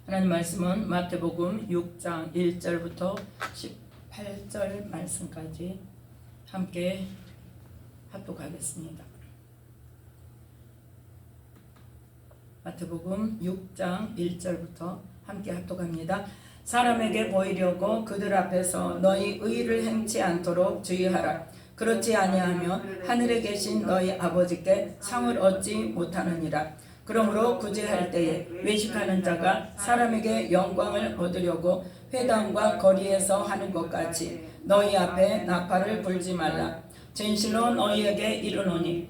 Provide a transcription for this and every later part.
하나님 말씀은 마태복음 6장 1절부터 18절 말씀까지 함께 합독하겠습니다. 마태복음 6장 1절부터 함께 합독합니다. 사람에게 보이려고 그들 앞에서 너희 의를 행치 않도록 주의하라. 그렇지 아니하면 하늘에 계신 너희 아버지께 상을 얻지 못하느니라. 그러므로 구제할 때에 외식하는 자가 사람에게 영광을 얻으려고 회당과 거리에서 하는 것 같이 너희 앞에 나팔을 불지 말라. 진실로 너희에게 이르노니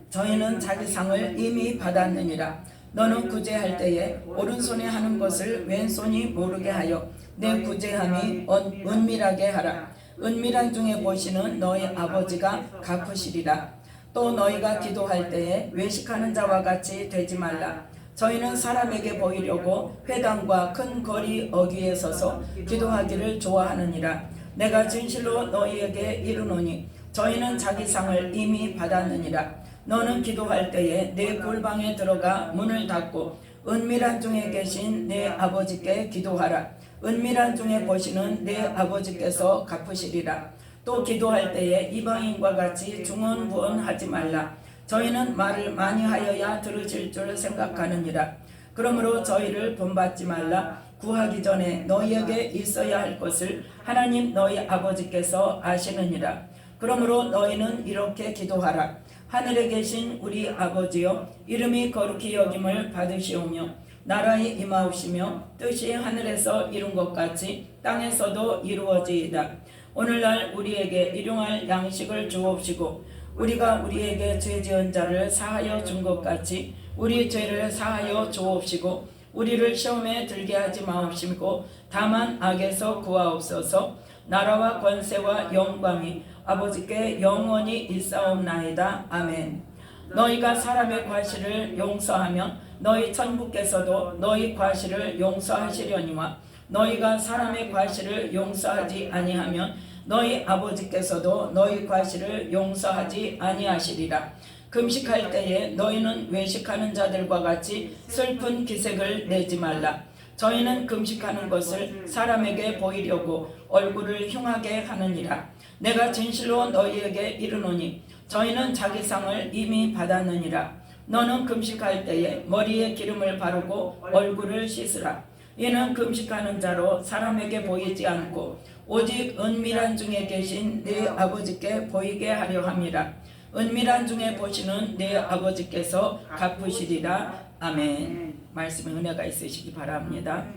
저희는 자기 상을 이미 받았느니라. 너는 구제할 때에 오른손에 하는 것을 왼손이 모르게 하여 내 구제함이 은밀하게 하라. 은밀한 중에 보시는 너희 아버지가 갚으시리라. 또 너희가 기도할 때에 외식하는 자와 같이 되지 말라. 저희는 사람에게 보이려고 회당과 큰 거리 어귀에 서서 기도하기를 좋아하느니라. 내가 진실로 너희에게 이르노니 저희는 자기 상을 이미 받았느니라. 너는 기도할 때에 내 골방에 들어가 문을 닫고 은밀한 중에 계신 내 아버지께 기도하라. 은밀한 중에 보시는 내 아버지께서 갚으시리라. 또 기도할 때에 이방인과 같이 중언부언하지 말라. 저희는 말을 많이 하여야 들으실 줄 생각하느니라. 그러므로 저희를 본받지 말라. 구하기 전에 너희에게 있어야 할 것을 하나님 너희 아버지께서 아시느니라. 그러므로 너희는 이렇게 기도하라. 하늘에 계신 우리 아버지여, 이름이 거룩히 여김을 받으시오며 나라에 임하옵시며 뜻이 하늘에서 이룬 것 같이 땅에서도 이루어지이다. 오늘날 우리에게 일용할 양식을 주옵시고 우리가 우리에게 죄 지은 자를 사하여 준 것 같이 우리 죄를 사하여 주옵시고 우리를 시험에 들게 하지 마옵시고 다만 악에서 구하옵소서. 나라와 권세와 영광이 아버지께 영원히 있사옵나이다. 아멘. 너희가 사람의 과실을 용서하면 너희 천부께서도 너희 과실을 용서하시려니와 너희가 사람의 과실을 용서하지 아니하면 너희 아버지께서도 너희 과실을 용서하지 아니하시리라. 금식할 때에 너희는 외식하는 자들과 같이 슬픈 기색을 내지 말라. 저희는 금식하는 것을 사람에게 보이려고 얼굴을 흉하게 하느니라. 내가 진실로 너희에게 이르노니 저희는 자기 상을 이미 받았느니라. 너는 금식할 때에 머리에 기름을 바르고 얼굴을 씻으라. 이는 금식하는 자로 사람에게 보이지 않고 오직 은밀한 중에 계신 네 아버지께 보이게 하려 함이라. 은밀한 중에 보시는 네 아버지께서 갚으시리라. 아멘. 말씀에 은혜가 있으시기 바랍니다.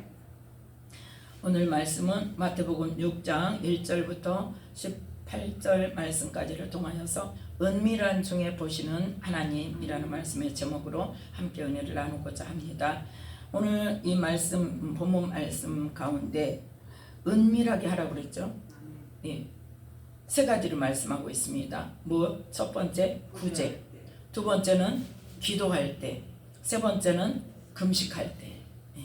오늘 말씀은 마태복음 6장 1절부터 18절 말씀까지를 통하여서 은밀한 중에 보시는 하나님이라는 말씀의 제목으로 함께 은혜를 나누고자 합니다. 오늘 이 말씀, 본문 말씀 가운데 은밀하게 하라고 그랬죠. 예, 세 가지를 말씀하고 있습니다. 첫 번째 구제, 두 번째는 기도할 때, 세 번째는 금식할 때. 예.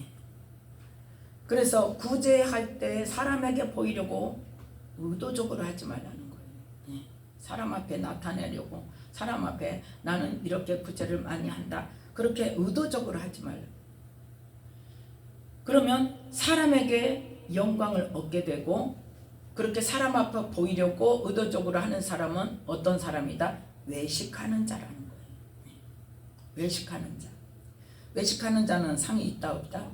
그래서 구제할 때 사람에게 보이려고 의도적으로 하지 말라는 거예요. 예. 사람 앞에 나타내려고, 사람 앞에 나는 이렇게 구제를 많이 한다, 그렇게 의도적으로 하지 말라. 그러면 사람에게 영광을 얻게 되고, 그렇게 사람 앞에 보이려고 의도적으로 하는 사람은 어떤 사람이다? 외식하는 자라는 거예요. 외식하는 자. 외식하는 자는 상이 있다 없다?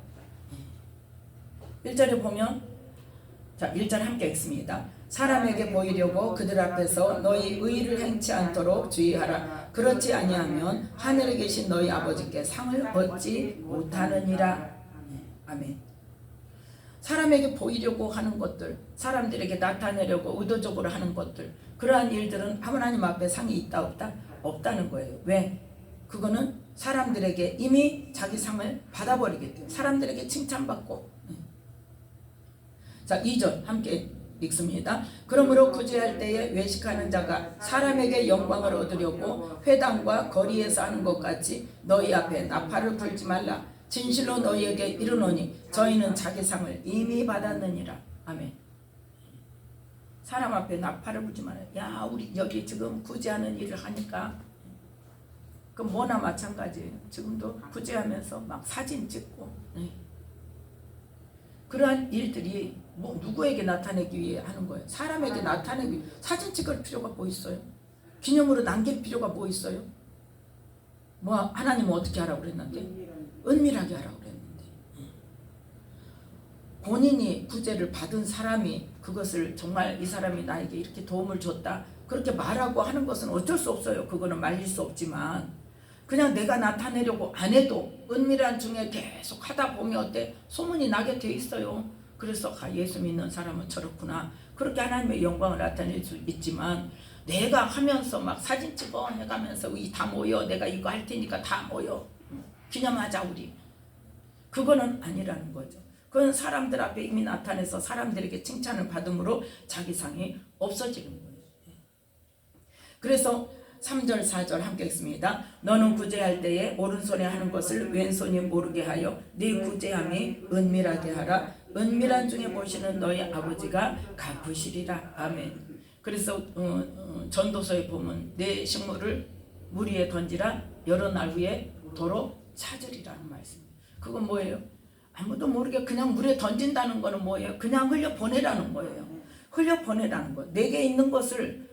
1절에 보면, 자, 1절 함께 읽습니다. 사람에게 보이려고 그들 앞에서 너희 의를 행치 않도록 주의하라. 그렇지 아니하면 하늘에 계신 너희 아버지께 상을 얻지 못하느니라. 아멘. 사람에게 보이려고 하는 것들, 사람들에게 나타내려고 의도적으로 하는 것들, 그러한 일들은 하나님 앞에 상이 있다 없다? 없다는 거예요. 왜? 그거는 사람들에게 이미 자기 상을 받아버리기 때문에, 사람들에게 칭찬받고. 자, 2절 함께 읽습니다. 그러므로 구제할 때에 외식하는 자가 사람에게 영광을 얻으려고 회당과 거리에서 하는 것 같이 너희 앞에 나팔을 불지 말라. 진실로 너희에게 이르노니 저희는 자기 상을 이미 받았느니라. 아멘. 사람 앞에 나팔을 불지 말라. 야, 우리 여기 지금 구제하는 일을 하니까, 그 뭐나 마찬가지예요. 지금도 구제하면서 막 사진 찍고, 그러한 일들이 뭐 누구에게 나타내기 위해 하는 거예요? 사람에게 나타내기 위해. 사진 찍을 필요가 뭐 있어요? 기념으로 남길 필요가 뭐 있어요? 뭐 하나님은 어떻게 하라고 그랬는데? 은밀하게 하라고 그랬는데. 본인이 구제를 받은 사람이 그것을 정말 이 사람이 나에게 이렇게 도움을 줬다 그렇게 말하고 하는 것은 어쩔 수 없어요. 그거는 말릴 수 없지만 그냥 내가 나타내려고 안 해도 은밀한 중에 계속 하다 보면 어때? 소문이 나게 돼 있어요. 그래서 예수 믿는 사람은 저렇구나. 그렇게 하나님의 영광을 나타낼 수 있지만 내가 하면서 막 사진 찍어 해가면서 우리 다 모여. 내가 이거 할 테니까 다 모여. 기념하자 우리. 그거는 아니라는 거죠. 그건 사람들 앞에 이미 나타내서 사람들에게 칭찬을 받음으로 자기 상이 없어지는 거예요. 그래서 3절 4절 함께 읽습니다. 너는 구제할 때에 오른손에 하는 것을 왼손이 모르게 하여 네 구제함이 은밀하게 하라. 은밀한 중에 보시는 너희 아버지가 갚으시리라. 아멘. 그래서 전도서에 보면 내 식물을 물 위에 던지라. 여러 날 후에 도로 찾으리라는 말씀. 그건 뭐예요? 아무도 모르게 그냥 물에 던진다는 거는 뭐예요? 그냥 흘려보내라는 거예요. 흘려보내라는 거. 내게 있는 것을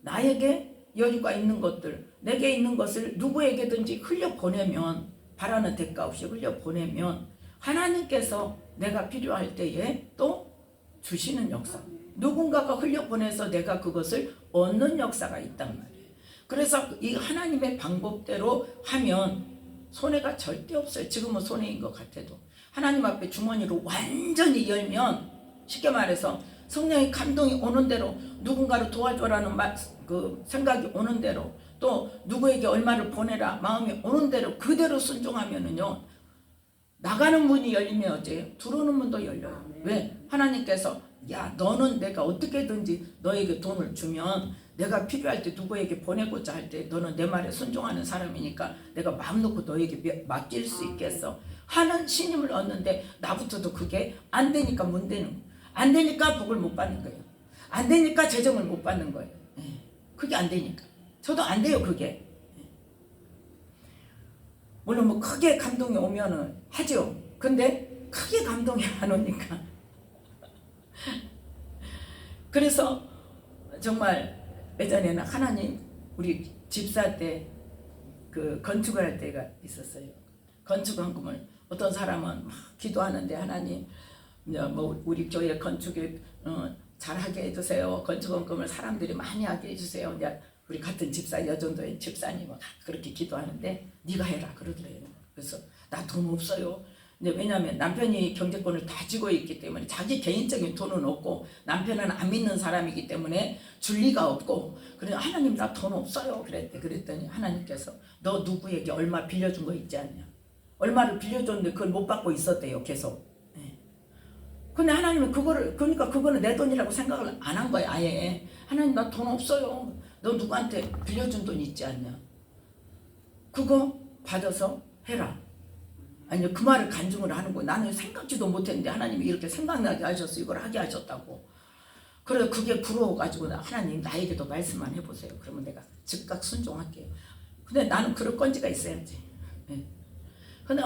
나에게 여유가 있는 것들, 내게 있는 것을 누구에게든지 흘려보내면 바라는 대가 없이 흘려보내면 하나님께서 내가 필요할 때에 또 주시는 역사. 누군가가 흘려보내서 내가 그것을 얻는 역사가 있단 말이에요. 그래서 이 하나님의 방법대로 하면 손해가 절대 없어요. 지금은 손해인 것 같아도. 하나님 앞에 주머니로 완전히 열면 쉽게 말해서 성령의 감동이 오는 대로 누군가를 도와줘라는 그 생각이 오는 대로 또 누구에게 얼마를 보내라 마음이 오는 대로 그대로 순종하면은요 나가는 문이 열리면 어째요? 들어오는 문도 열려요. 왜? 하나님께서 야 너는 내가 어떻게든지 너에게 돈을 주면 내가 필요할 때 누구에게 보내고자 할 때 너는 내 말에 순종하는 사람이니까 내가 마음 놓고 너에게 맡길 수 있겠어 하는 신임을 얻는데 나부터도 그게 안 되니까 못 되는 거예요. 안 되니까 복을 못 받는 거예요. 안 되니까 재정을 못 받는 거예요. 그게 안 되니까. 저도 안 돼요 그게. 물론 뭐 크게 감동이 오면은 하죠. 근데 크게 감동이 안 오니까. 그래서 정말 예전에는 하나님 우리 집사 때 그 건축을 할 때가 있었어요. 건축헌금을 어떤 사람은 막 기도하는데 하나님 뭐 우리 교회 건축에 잘하게 해주세요. 건축헌금을 사람들이 많이 하게 해주세요. 이제 우리 같은 집사 여전도의 집사님은 그렇게 기도하는데 네가 해라 그러더래요. 그래서 나 돈 없어요. 근데 왜냐하면 남편이 경제권을 다 쥐고 있기 때문에 자기 개인적인 돈은 없고 남편은 안 믿는 사람이기 때문에 줄 리가 없고 그래서 하나님 나 돈 없어요 그랬더니 하나님께서 너 누구에게 얼마 빌려준 거 있지 않냐. 얼마를 빌려줬는데 그걸 못 받고 있었대요 계속. 근데 하나님은 그러니까 그거는 내 돈이라고 생각을 안 한 거야 아예. 하나님 나 돈 없어요. 너 누구한테 빌려준 돈 있지 않냐. 그거 받아서 해라. 아니 그 말을 간증을 하는 거야. 나는 생각지도 못했는데 하나님이 이렇게 생각나게 하셔서 이걸 하게 하셨다고. 그래서 그게 부러워가지고 하나님 나에게도 말씀만 해보세요. 그러면 내가 즉각 순종할게요. 근데 나는 그럴 건지가 있어야지. 근데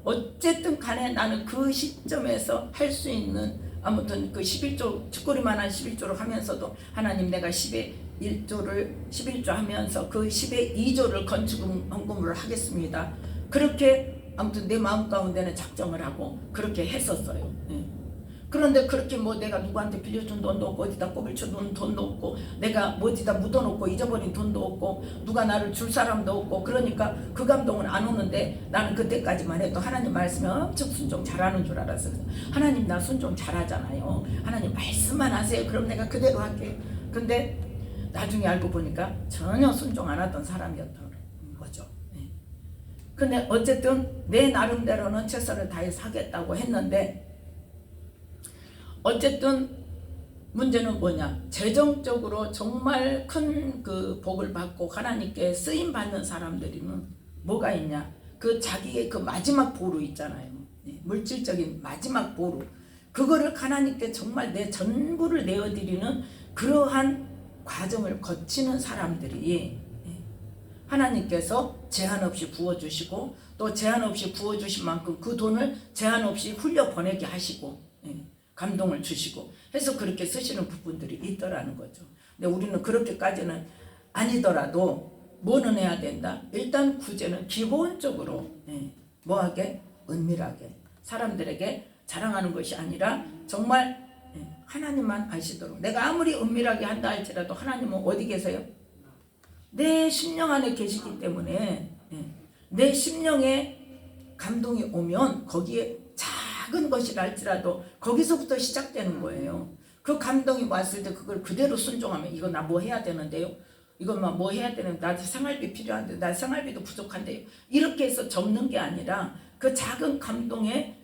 어쨌든 간에 나는 그 시점에서 할 수 있는 아무튼 그 11조 죽거리만한 11조를 하면서도 하나님 내가 10의 1조를 11조 하면서 그 10의 2조를 건축헌금으로 하겠습니다. 그렇게 아무튼 내 마음 가운데는 작정을 하고 그렇게 했었어요. 그런데 그렇게 뭐 내가 누구한테 빌려준 돈도 없고 어디다 꼽을 쳐놓은 돈도 없고 내가 어디다 묻어놓고 잊어버린 돈도 없고 누가 나를 줄 사람도 없고 그러니까 그 감동은 안 오는데 나는 그때까지만 해도 하나님 말씀에 엄청 순종 잘하는 줄 알았어요. 하나님 나 순종 잘하잖아요. 하나님 말씀만 하세요. 그럼 내가 그대로 할게요. 근데 나중에 알고 보니까 전혀 순종 안 하던 사람이었던 거죠. 근데 어쨌든 내 나름대로는 최선을 다해서 하겠다고 했는데 어쨌든 문제는 뭐냐. 재정적으로 정말 큰 그 복을 받고 하나님께 쓰임 받는 사람들이면 뭐가 있냐. 그 자기의 그 마지막 보루 있잖아요. 물질적인 마지막 보루. 그거를 하나님께 정말 내 전부를 내어드리는 그러한 과정을 거치는 사람들이 하나님께서 제한 없이 부어주시고 또 제한 없이 부어주신 만큼 그 돈을 제한 없이 흘려보내게 하시고 감동을 주시고 해서 그렇게 쓰시는 부분들이 있더라는 거죠. 근데 우리는 그렇게까지는 아니더라도 뭐는 해야 된다? 일단 구제는 기본적으로 뭐하게? 은밀하게 사람들에게 자랑하는 것이 아니라 정말 하나님만 아시도록. 내가 아무리 은밀하게 한다 할지라도 하나님은 어디 계세요? 내 심령 안에 계시기 때문에 내 심령에 감동이 오면 거기에 작은 것이라 할지라도 거기서부터 시작되는 거예요. 그 감동이 왔을 때 그걸 그대로 순종하면 이거 나 뭐 해야 되는데요? 이거 뭐 해야 되는데 나한테 생활비 필요한데 나 생활비도 부족한데요. 이렇게 해서 접는 게 아니라 그 작은 감동에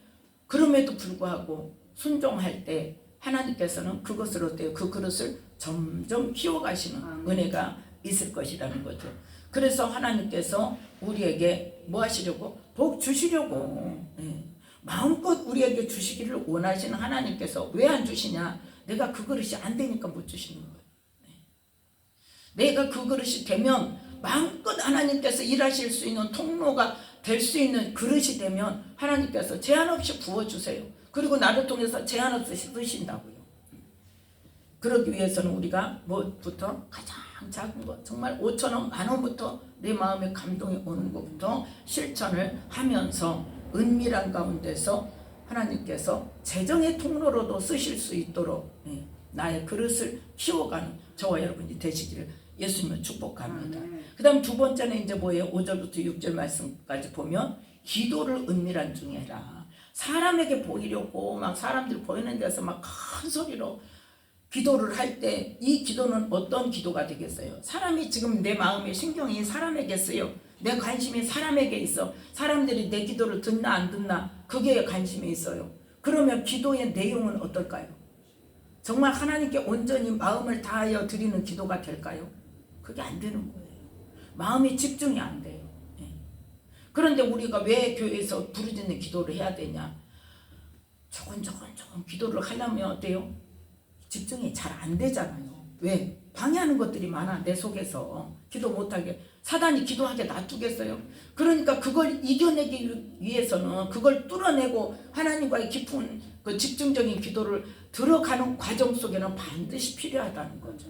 그럼에도 불구하고 순종할 때 하나님께서는 그것을 어때요? 그 그릇을 점점 키워가시는 은혜가 있을 것이라는 거죠. 그래서 하나님께서 우리에게 뭐 하시려고? 복 주시려고 마음껏 우리에게 주시기를 원하시는 하나님께서 왜 안 주시냐? 내가 그 그릇이 안 되니까 못 주시는 거예요. 내가 그 그릇이 되면 마음껏 하나님께서 일하실 수 있는 통로가 될 수 있는 그릇이 되면 하나님께서 제한 없이 부어주세요. 그리고 나를 통해서 제한 없이 쓰신다고요. 그러기 위해서는 우리가 뭐부터 가장 작은 것 정말 5,000원, 10,000원부터 내 마음에 감동이 오는 것부터 실천을 하면서 은밀한 가운데서 하나님께서 재정의 통로로도 쓰실 수 있도록 나의 그릇을 키워가는 저와 여러분이 되시기를 예수님을 축복합니다. 그 다음 두 번째는 이제 뭐예요? 5절부터 6절 말씀까지 보면 기도를 은밀한 중에 해라. 사람에게 보이려고 막 사람들 보이는 데서 막 큰 소리로 기도를 할 때 이 기도는 어떤 기도가 되겠어요? 사람이 지금 내 마음의 신경이 사람에게 쓰여. 내 관심이 사람에게 있어. 사람들이 내 기도를 듣나 안 듣나 그게 관심이 있어요. 그러면 기도의 내용은 어떨까요? 정말 하나님께 온전히 마음을 다하여 드리는 기도가 될까요? 그게 안 되는 거예요. 마음이 집중이 안 돼요. 그런데 우리가 왜 교회에서 부르짖는 기도를 해야 되냐? 조금 기도를 하려면 어때요? 집중이 잘 안 되잖아요. 왜? 방해하는 것들이 많아. 내 속에서 기도 못하게. 사단이 기도하게 놔두겠어요? 그러니까 그걸 이겨내기 위해서는 그걸 뚫어내고 하나님과의 깊은 그 집중적인 기도를 들어가는 과정 속에는 반드시 필요하다는 거죠.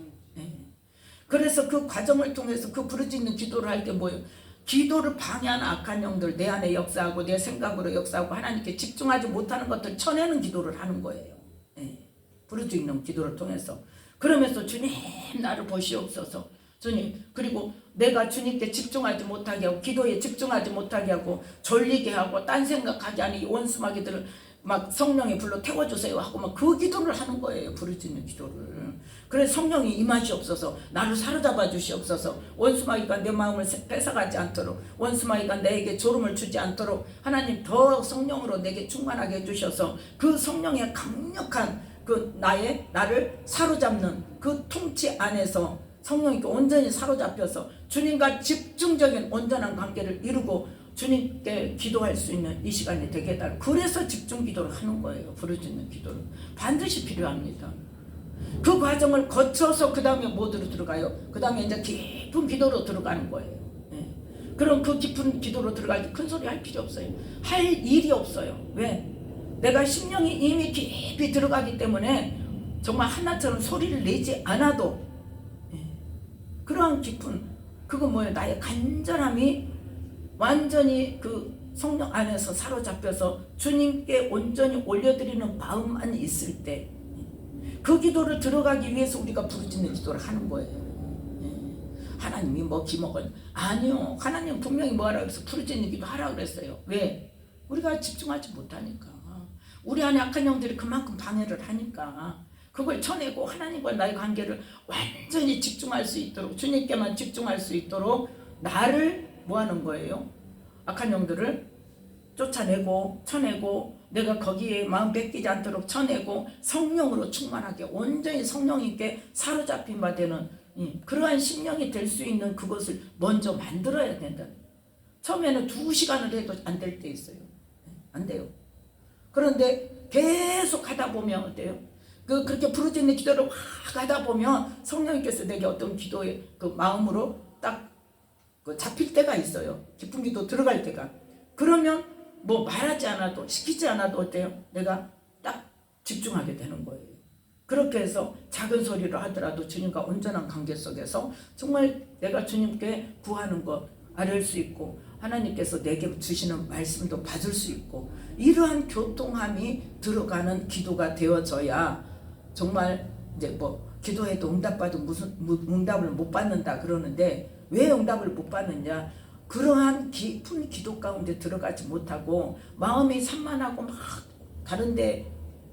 그래서 그 과정을 통해서 그 부르짖는 기도를 할 때 뭐예요? 기도를 방해하는 악한 영들 내 안에 역사하고 내 생각으로 역사하고 하나님께 집중하지 못하는 것들 쳐내는 기도를 하는 거예요. 부르짖는 기도를 통해서. 그러면서 주님 나를 보시옵소서. 주님, 그리고 내가 주님께 집중하지 못하게 하고 기도에 집중하지 못하게 하고 졸리게 하고 딴 생각하게 하는 이 원수마귀들을 막 성령이 불러 태워주세요 하고 막 그 기도를 하는 거예요. 부르짖는 기도를. 그래서 성령이 임하시옵소서. 나를 사로잡아 주시옵소서. 원수마귀가 내 마음을 뺏어가지 않도록, 원수마귀가 내게 졸음을 주지 않도록 하나님 더 성령으로 내게 충만하게 해주셔서 그 성령의 강력한 그 나를 사로잡는 그 통치 안에서 성령이 온전히 사로잡혀서 주님과 집중적인 온전한 관계를 이루고 주님께 기도할 수 있는 이 시간이 되게 해달라고. 그래서 집중 기도를 하는 거예요. 부르짖는 기도를 반드시 필요합니다. 그 과정을 거쳐서 그 다음에 뭐로 들어가요? 그 다음에 이제 깊은 기도로 들어가는 거예요. 그럼 그 깊은 기도로 들어갈 때 큰 소리 할 필요 없어요. 할 일이 없어요. 왜? 내가 심령이 이미 깊이 들어가기 때문에 정말 하나처럼 소리를 내지 않아도 그러한 깊은 그거 뭐예요? 나의 간절함이 완전히 그 성령 안에서 사로잡혀서 주님께 온전히 올려드리는 마음만 있을 때 그 기도를 들어가기 위해서 우리가 부르짖는 기도를 하는 거예요. 하나님이 뭐 기먹을 아니요. 하나님 분명히 뭐하라고 해서 부르짖는 기도 하라고 그랬어요. 왜? 우리가 집중하지 못하니까. 우리 안에 악한 영들이 그만큼 방해를 하니까 그걸 쳐내고 하나님과 나의 관계를 완전히 집중할 수 있도록 주님께만 집중할 수 있도록 나를 뭐 하는 거예요? 악한 영들을 쫓아내고 쳐내고 내가 거기에 마음 뺏기지 않도록 쳐내고 성령으로 충만하게 온전히 성령님께 사로잡힌 바 되는 그러한 심령이 될 수 있는 그것을 먼저 만들어야 된다. 처음에는 2시간을 해도 안 될 때 있어요. 안 돼요. 그런데 계속 하다 보면 어때요? 그렇게 부르짖는 기도를 확 하다 보면 성령님께서 내게 어떤 기도의 그 마음으로 딱 그 잡힐 때가 있어요. 기쁜 기도 들어갈 때가. 그러면 뭐 말하지 않아도 시키지 않아도 어때요? 내가 딱 집중하게 되는 거예요. 그렇게 해서 작은 소리로 하더라도 주님과 온전한 관계 속에서 정말 내가 주님께 구하는 것 알을 수 있고 하나님께서 내게 주시는 말씀도 받을 수 있고 이러한 교통함이 들어가는 기도가 되어져야 정말 이제 뭐 기도해도 응답받도 무슨 응답을 못 받는다 그러는데 왜 응답을 못 받느냐? 그러한 깊은 기도 가운데 들어가지 못하고 마음이 산만하고 막 다른데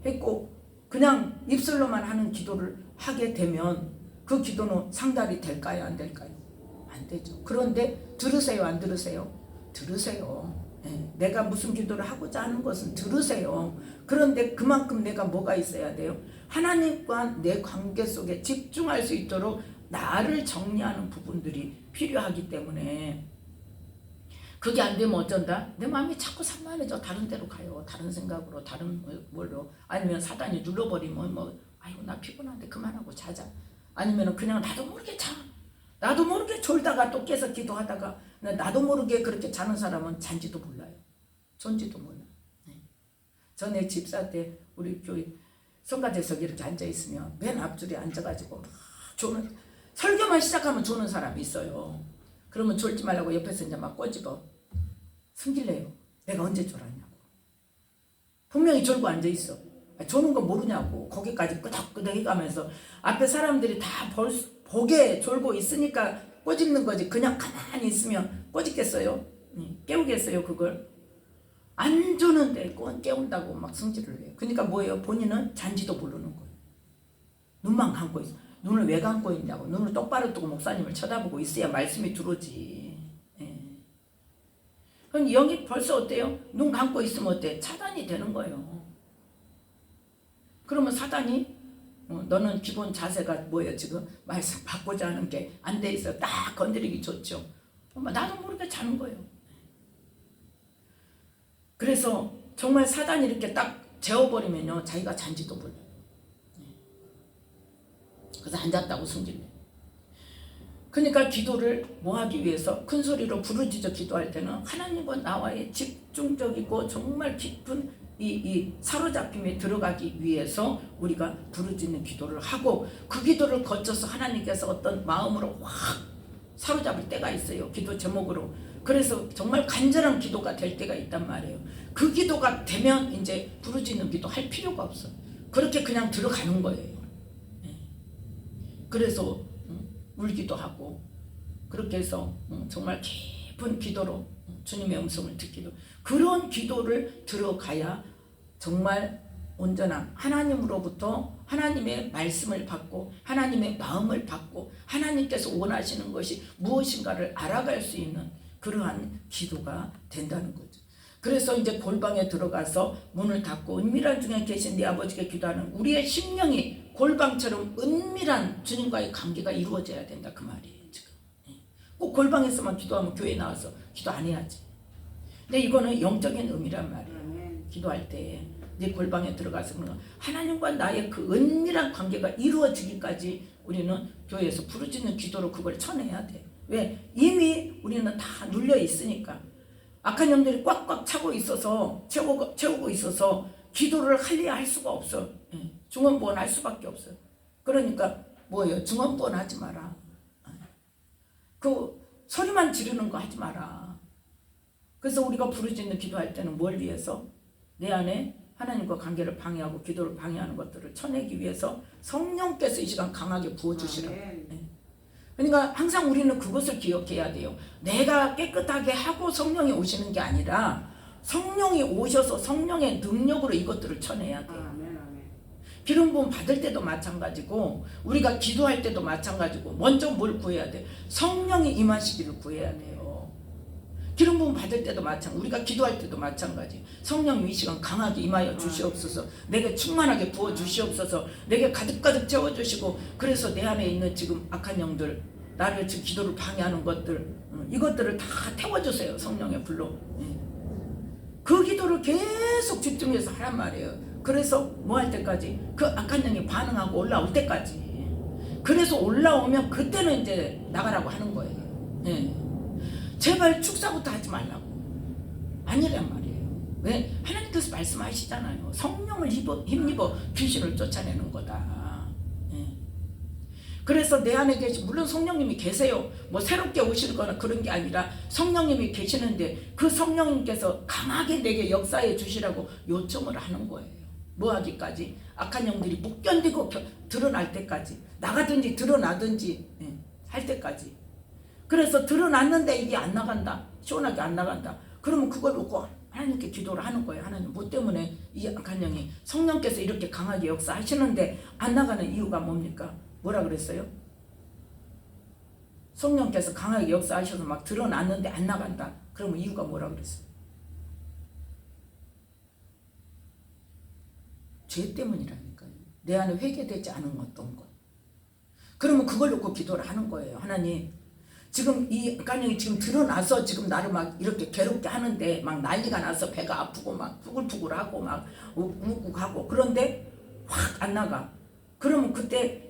했고 그냥 입술로만 하는 기도를 하게 되면 그 기도는 상달이 될까요? 안 될까요? 안 되죠. 그런데 들으세요? 안 들으세요? 들으세요. 네. 내가 무슨 기도를 하고자 하는 것은 들으세요. 그런데 그만큼 내가 뭐가 있어야 돼요? 하나님과 내 관계 속에 집중할 수 있도록 나를 정리하는 부분들이 필요하기 때문에 그게 안 되면 어쩐다? 내 마음이 자꾸 산만해져. 다른 데로 가요. 다른 생각으로, 다른 뭘로. 아니면 사단이 눌러버리면 아이고 나 피곤한데 그만하고 자자. 아니면 그냥 나도 모르게 자. 나도 모르게 졸다가 또 깨서 기도하다가 나도 모르게 그렇게 자는 사람은 잔지도 몰라요. 존지도 몰라. 네. 전에 집사 때 우리 교회 성가대석 이렇게 앉아있으면 맨 앞줄에 앉아가지고 막 조는 설교만 시작하면 조는 사람이 있어요. 그러면 졸지 말라고 옆에서 이제 막 꼬집어. 숨길래요. 내가 언제 졸았냐고. 분명히 졸고 앉아있어. 조는 거 모르냐고. 거기까지 끄덕끄덕 해가면서 앞에 사람들이 다 보게 졸고 있으니까 꼬집는 거지. 그냥 가만히 있으면 꼬집겠어요? 깨우겠어요 그걸? 안 조는데 깨운다고 막 성질을 내요. 그러니까 뭐예요? 본인은 잔지도 모르는 거예요. 눈만 감고 있어. 눈을 왜 감고 있냐고. 눈을 똑바로 뜨고 목사님을 쳐다보고 있어야 말씀이 들어오지. 그럼 여기 벌써 어때요? 눈 감고 있으면 어때? 차단이 되는 거예요. 그러면 사단이 너는 기본 자세가 뭐예요? 지금 말씀 받고자 하는 게 안 돼 있어. 딱 건드리기 좋죠. 나도 모르게 자는 거예요. 그래서 정말 사단이 이렇게 딱 재워버리면요 자기가 잔지도 몰라요. 그래서 앉았다고 숨길래. 그러니까 기도를 뭐 하기 위해서 큰 소리로 부르짖어 기도할 때는 하나님과 나와의 집중적이고 정말 깊은 이 사로잡힘에 들어가기 위해서 우리가 부르짖는 기도를 하고 그 기도를 거쳐서 하나님께서 어떤 마음으로 확 사로잡을 때가 있어요. 기도 제목으로. 그래서 정말 간절한 기도가 될 때가 있단 말이에요. 그 기도가 되면 이제 부르짖는 기도 할 필요가 없어. 그렇게 그냥 들어가는 거예요. 그래서 울기도 하고 그렇게 해서 정말 깊은 기도로 주님의 음성을 듣기도 그런 기도를 들어가야 정말 온전한 하나님으로부터 하나님의 말씀을 받고 하나님의 마음을 받고 하나님께서 원하시는 것이 무엇인가를 알아갈 수 있는 그러한 기도가 된다는 거죠. 그래서 이제 골방에 들어가서 문을 닫고 은밀한 중에 계신 네 아버지께 기도하는 우리의 심령이 골방처럼 은밀한 주님과의 관계가 이루어져야 된다 그 말이에요. 지금 꼭 골방에서만 기도하면 교회 나와서 기도 안 해야지. 근데 이거는 영적인 의미란 말이에요. 기도할 때 네 골방에 들어가서 하나님과 나의 그 은밀한 관계가 이루어지기까지 우리는 교회에서 부르짖는 기도로 그걸 쳐내야 돼. 왜? 이미 우리는 다 눌려 있으니까. 악한 영들이 꽉꽉 차고 있어서 채우고 있어서 기도를 할래야 할 수가 없어. 중언부언 할 수밖에 없어요. 그러니까 뭐예요? 중언부언 하지 마라. 그 소리만 지르는 거 하지 마라. 그래서 우리가 부르짖는 기도할 때는 뭘 위해서? 내 안에 하나님과 관계를 방해하고 기도를 방해하는 것들을 쳐내기 위해서 성령께서 이 시간 강하게 부어주시라. 그러니까 항상 우리는 그것을 기억해야 돼요. 내가 깨끗하게 하고 성령이 오시는 게 아니라 성령이 오셔서 성령의 능력으로 이것들을 쳐내야 돼요. 기름 부음 받을 때도 마찬가지고 우리가 기도할 때도 마찬가지고 먼저 뭘 구해야 돼? 성령이 임하시기를 구해야 돼요. 기름 부음 받을 때도 마찬가지, 우리가 기도할 때도 마찬가지. 성령이 이 시간 강하게 임하여 주시옵소서. 내게 충만하게 부어 주시옵소서. 내게 가득가득 채워 주시고 그래서 내 안에 있는 지금 악한 영들 나를 지금 기도를 방해하는 것들 이것들을 다 태워주세요. 성령의 불로. 그 기도를 계속 집중해서 하란 말이에요. 그래서 뭐 할 때까지? 그 악한 영이 반응하고 올라올 때까지. 그래서 올라오면 그때는 이제 나가라고 하는 거예요. 제발 축사부터 하지 말라고. 아니란 말이에요. 왜? 하나님께서 말씀하시잖아요. 성령을 힘입어 귀신을 쫓아내는 거다. 예. 그래서 내 안에 물론 성령님이 계세요. 뭐 새롭게 오시거나 그런 게 아니라 성령님이 계시는데 그 성령님께서 강하게 내게 역사해 주시라고 요청을 하는 거예요. 뭐 하기까지? 악한 영들이 못 견디고 드러날 때까지, 나가든지 드러나든지 할 때까지. 그래서 드러났는데 이게 안 나간다, 시원하게 안 나간다, 그러면 그걸 놓고 하나님께 기도를 하는 거예요. 하나님, 뭐 때문에 이 악한 영이 성령께서 이렇게 강하게 역사하시는데 안 나가는 이유가 뭡니까? 뭐라 그랬어요? 성령께서 강하게 역사하셔서 막 드러났는데 안 나간다. 그러면 이유가 뭐라 그랬어요? 죄 때문이라니까요. 내 안에 회개되지 않은 어떤 것. 그러면 그걸 놓고 기도를 하는 거예요. 하나님, 지금 이 악한 영이 지금 드러나서 지금 나를 막 이렇게 괴롭게 하는데 막 난리가 나서 배가 아프고 막 푸글푸글하고 막 우욱하고, 그런데 확 안 나가. 그러면 그때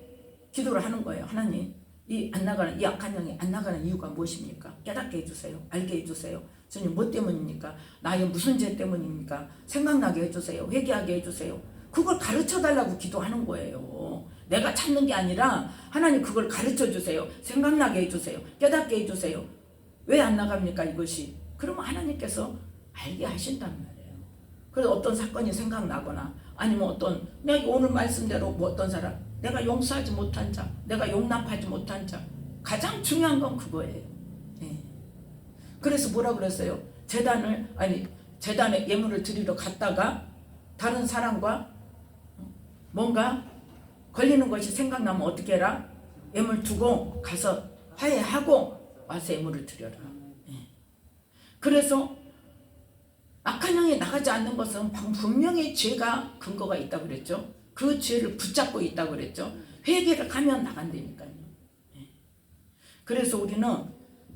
기도를 하는 거예요. 하나님, 이 안 나가는, 이 악한 영이 안 나가는 이유가 무엇입니까? 깨닫게 해주세요. 알게 해주세요. 주님, 뭐 때문입니까? 나의 무슨 죄 때문입니까? 생각나게 해주세요. 회개하게 해주세요. 그걸 가르쳐 달라고 기도하는 거예요. 내가 찾는 게 아니라 하나님 그걸 가르쳐 주세요. 생각나게 해주세요. 깨닫게 해주세요. 왜 안 나갑니까 이것이? 그러면 하나님께서 알게 하신단 말이에요. 그래서 어떤 사건이 생각나거나 아니면 어떤, 내가 오늘 말씀대로 뭐 어떤 사람, 내가 용서하지 못한 자, 내가 용납하지 못한 자, 가장 중요한 건 그거예요. 예. 그래서 뭐라 그랬어요? 재단에 예물을 드리러 갔다가 다른 사람과 뭔가 걸리는 것이 생각나면 어떻게 해라? 예물 두고 가서 화해하고 와서 예물을 드려라. 예. 그래서 악한 영이 나가지 않는 것은 분명히 죄가 근거가 있다고 그랬죠. 그 죄를 붙잡고 있다고 그랬죠. 회개를 하면 나간다니까요. 예. 그래서 우리는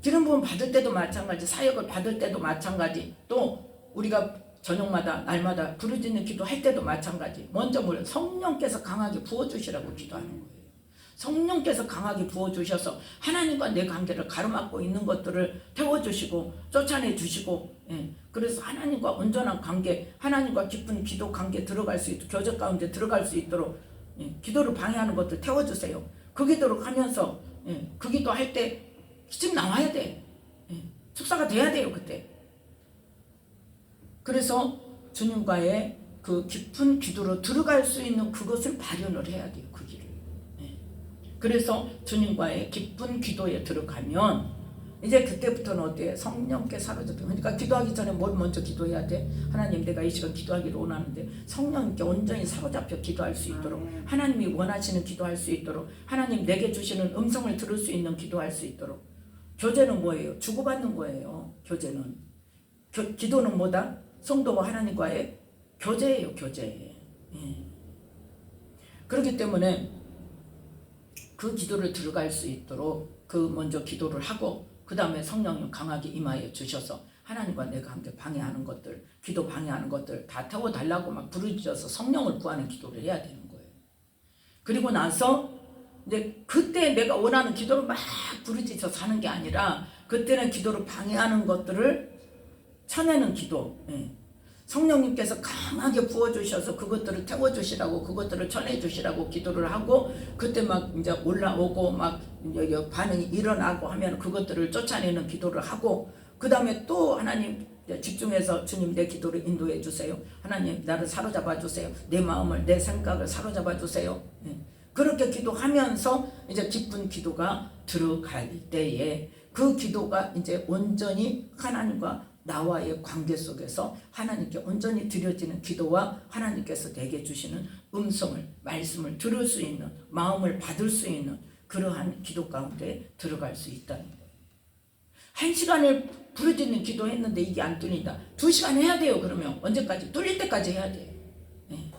기름 부음 받을 때도 마찬가지, 사역을 받을 때도 마찬가지, 또 우리가 저녁마다 날마다 부르짖는 기도할 때도 마찬가지. 먼저 성령께서 강하게 부어주시라고 기도하는 거예요. 성령께서 강하게 부어주셔서 하나님과 내 관계를 가로막고 있는 것들을 태워주시고 쫓아내주시고, 예. 그래서 하나님과 온전한 관계, 하나님과 깊은 기도 관계 들어갈 수 있도록, 교제 가운데 들어갈 수 있도록, 예. 기도를 방해하는 것들 태워주세요. 그 기도를 하면서, 예. 그 기도할 때 지금 나와야 돼. 예. 축사가 돼야 돼요. 그때. 그래서 주님과의 그 깊은 기도로 들어갈 수 있는 그것을 발현을 해야 돼요. 그 길을. 네. 그래서 주님과의 깊은 기도에 들어가면 이제 그때부터는 어때요? 성령께 사로잡혀. 그러니까 기도하기 전에 뭘 먼저 기도해야 돼? 하나님, 내가 이 시간 기도하기를 원하는데 성령께 온전히 사로잡혀 기도할 수 있도록, 하나님이 원하시는 기도할 수 있도록, 하나님 내게 주시는 음성을 들을 수 있는 기도할 수 있도록. 교제는 뭐예요? 주고받는 거예요. 교제는. 기도는 뭐다? 성도와 하나님과의 교제예요. 교제. 예. 그렇기 때문에 그 기도를 들어갈 수 있도록 그 먼저 기도를 하고, 그 다음에 성령님 강하게 임하여 주셔서 하나님과 내가 함께 방해하는 것들, 기도 방해하는 것들 다 태워달라고 막 부르짖어서 성령을 구하는 기도를 해야 되는 거예요. 그리고 나서 이제 그때 내가 원하는 기도를 막 부르짖어서 하는 게 아니라, 그때는 기도를 방해하는 것들을 쳐내는 기도. 예. 성령님께서 강하게 부어주셔서 그것들을 태워주시라고, 그것들을 쳐내주시라고 기도를 하고, 그때 막 이제 올라오고 막 반응이 일어나고 하면 그것들을 쫓아내는 기도를 하고, 그 다음에 또 하나님 집중해서 주님 내 기도를 인도해 주세요. 하나님 나를 사로잡아 주세요. 내 마음을, 내 생각을 사로잡아 주세요. 예. 그렇게 기도하면서 이제 깊은 기도가 들어갈 때에 그 기도가 이제 온전히 하나님과 나와의 관계 속에서 하나님께 온전히 드려지는 기도와 하나님께서 내게 주시는 음성을, 말씀을 들을 수 있는, 마음을 받을 수 있는 그러한 기도 가운데 들어갈 수 있다는 거예요. 1시간을 부르짖는 기도했는데 이게 안 뚫린다. 2시간 해야 돼요. 그러면 언제까지? 뚫릴 때까지 해야 돼요. 네.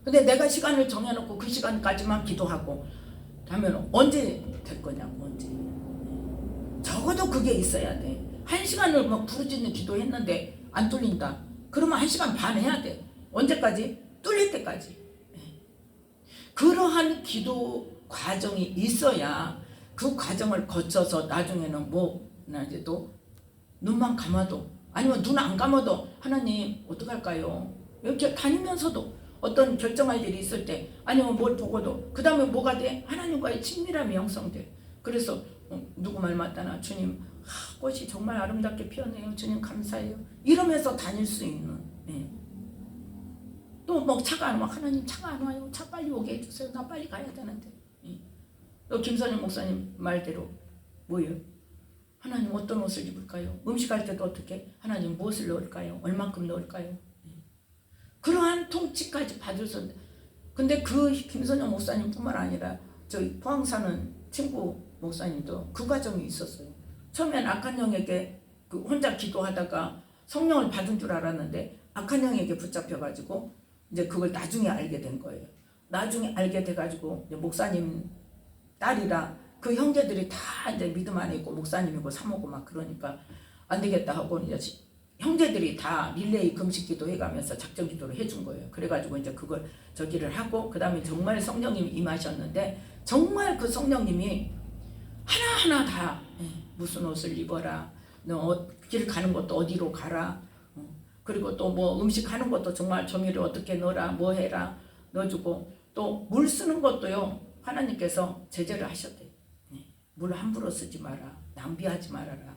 근데 내가 시간을 정해놓고 그 시간까지만 기도하고 하면 언제 될 거냐고. 언제. 적어도 그게 있어야 돼. 1시간을 막 부르짖는 기도했는데 안 뚫린다. 그러면 1시간 반 해야 돼. 언제까지? 뚫릴 때까지. 그러한 기도 과정이 있어야 그 과정을 거쳐서 나중에는 나이제도 눈만 감아도 아니면 눈 안 감아도 하나님 어떡할까요? 이렇게 다니면서도 어떤 결정할 일이 있을 때 아니면 뭘 보고도 그 다음에 뭐가 돼? 하나님과의 친밀함이 형성돼. 그래서 누구 말 맞다나 주님 꽃이 정말 아름답게 피었네요. 주님 감사해요. 이러면서 다닐 수 있는. 예. 또 뭐 차가 안 와. 하나님 차가 안 와요. 차 빨리 오게 해주세요. 나 빨리 가야 되는데. 예. 또 김선영 목사님 말대로 뭐예요? 하나님 어떤 옷을 입을까요? 음식할 때도 어떻게? 하나님 무엇을 넣을까요? 얼만큼 넣을까요? 예. 그러한 통치까지 받을 수 있는데 근데 그 김선영 목사님뿐만 아니라 저희 포항 사는 친구 목사님도 그 과정이 있었어요. 처음엔 악한 영에게 혼자 기도하다가 성령을 받은 줄 알았는데 악한 영에게 붙잡혀가지고 이제 그걸 나중에 알게 된 거예요. 나중에 알게 돼가지고 이제 목사님 딸이라 그 형제들이 다 이제 믿음 안에 있고 목사님이고 사모고 막 그러니까 안 되겠다 하고 이제 형제들이 다 릴레이 금식기도 해가면서 작정기도를 해준 거예요. 그래가지고 이제 그걸 저기를 하고 그 다음에 정말 성령님이 임하셨는데 정말 그 성령님이 하나하나 다 무슨 옷을 입어라, 너 길 가는 것도 어디로 가라, 그리고 또 뭐 음식 하는 것도 정말 조미료 어떻게 넣어라, 뭐 해라 넣어주고 또 물 쓰는 것도요 하나님께서 제재를 하셨대요. 물 함부로 쓰지 마라, 낭비하지 말아라.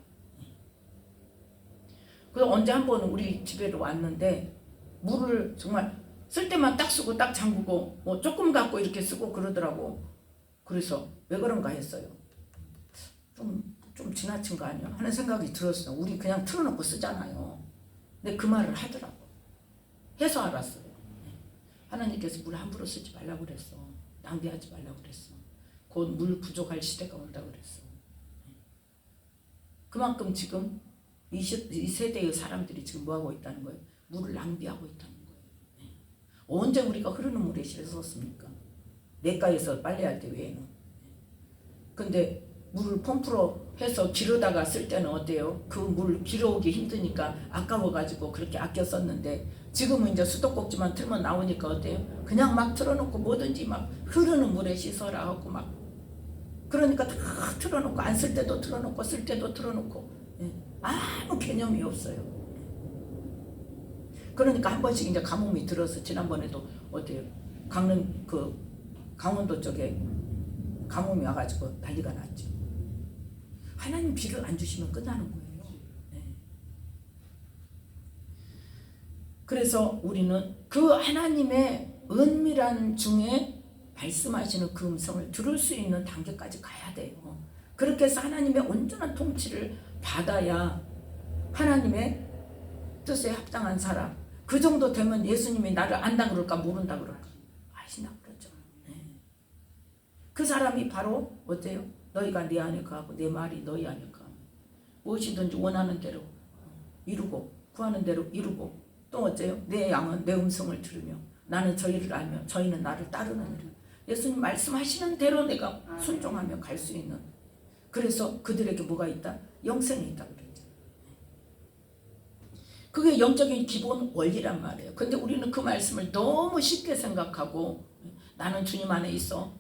그래서 언제 한 번은 우리 집에로 왔는데 물을 정말 쓸 때만 딱 쓰고 딱 잠그고 뭐 조금 갖고 이렇게 쓰고 그러더라고. 그래서 왜 그런가 했어요. 좀 지나친 거 아니야? 하는 생각이 들었어요. 우리 그냥 틀어놓고 쓰잖아요. 근데 그 말을 하더라고. 해서 알았어요. 하나님께서 물 함부로 쓰지 말라고 그랬어. 낭비하지 말라고 그랬어. 곧 물 부족할 시대가 온다고 그랬어. 그만큼 지금 이 세대의 사람들이 지금 뭐하고 있다는 거예요? 물을 낭비하고 있다는 거예요. 언제 우리가 흐르는 물에 씻었습니까? 내과에서 빨래할 때 외에는. 근데 물을 펌프로 해서 기르다가 쓸 때는 어때요? 그 물 기러오기 힘드니까 아까워가지고 그렇게 아껴 썼는데 지금은 이제 수도꼭지만 틀면 나오니까 어때요? 그냥 막 틀어놓고 뭐든지 막 흐르는 물에 씻어라 하고 막 그러니까 다 틀어놓고 안 쓸 때도 틀어놓고 쓸 때도 틀어놓고 아무 개념이 없어요. 그러니까 한 번씩 이제 가뭄이 들어서 지난번에도 어때요? 강원도 쪽에 가뭄이 와가지고 난리가 났죠. 하나님 비를 안 주시면 끝나는 거예요. 그래서 우리는 그 하나님의 은밀한 중에 말씀하시는 그 음성을 들을 수 있는 단계까지 가야 돼요. 그렇게 해서 하나님의 온전한 통치를 받아야 하나님의 뜻에 합당한 사람. 그 정도 되면 예수님이 나를 안다 그럴까 모른다 그럴까 아시나 그러죠. 그 사람이 바로 어때요? 너희가 내 안에 거하고 내 말이 너희 안에 거하고 무엇이든지 원하는 대로 이루고 구하는 대로 이루고 또 어째요? 내 양은 내 음성을 들으며 나는 저희를 알며 저희는 나를 따르느니라. 예수님 말씀하시는 대로 내가 순종하며 갈 수 있는. 그래서 그들에게 뭐가 있다? 영생이 있다 그랬죠. 그게 영적인 기본 원리란 말이에요. 근데 우리는 그 말씀을 너무 쉽게 생각하고 나는 주님 안에 있어.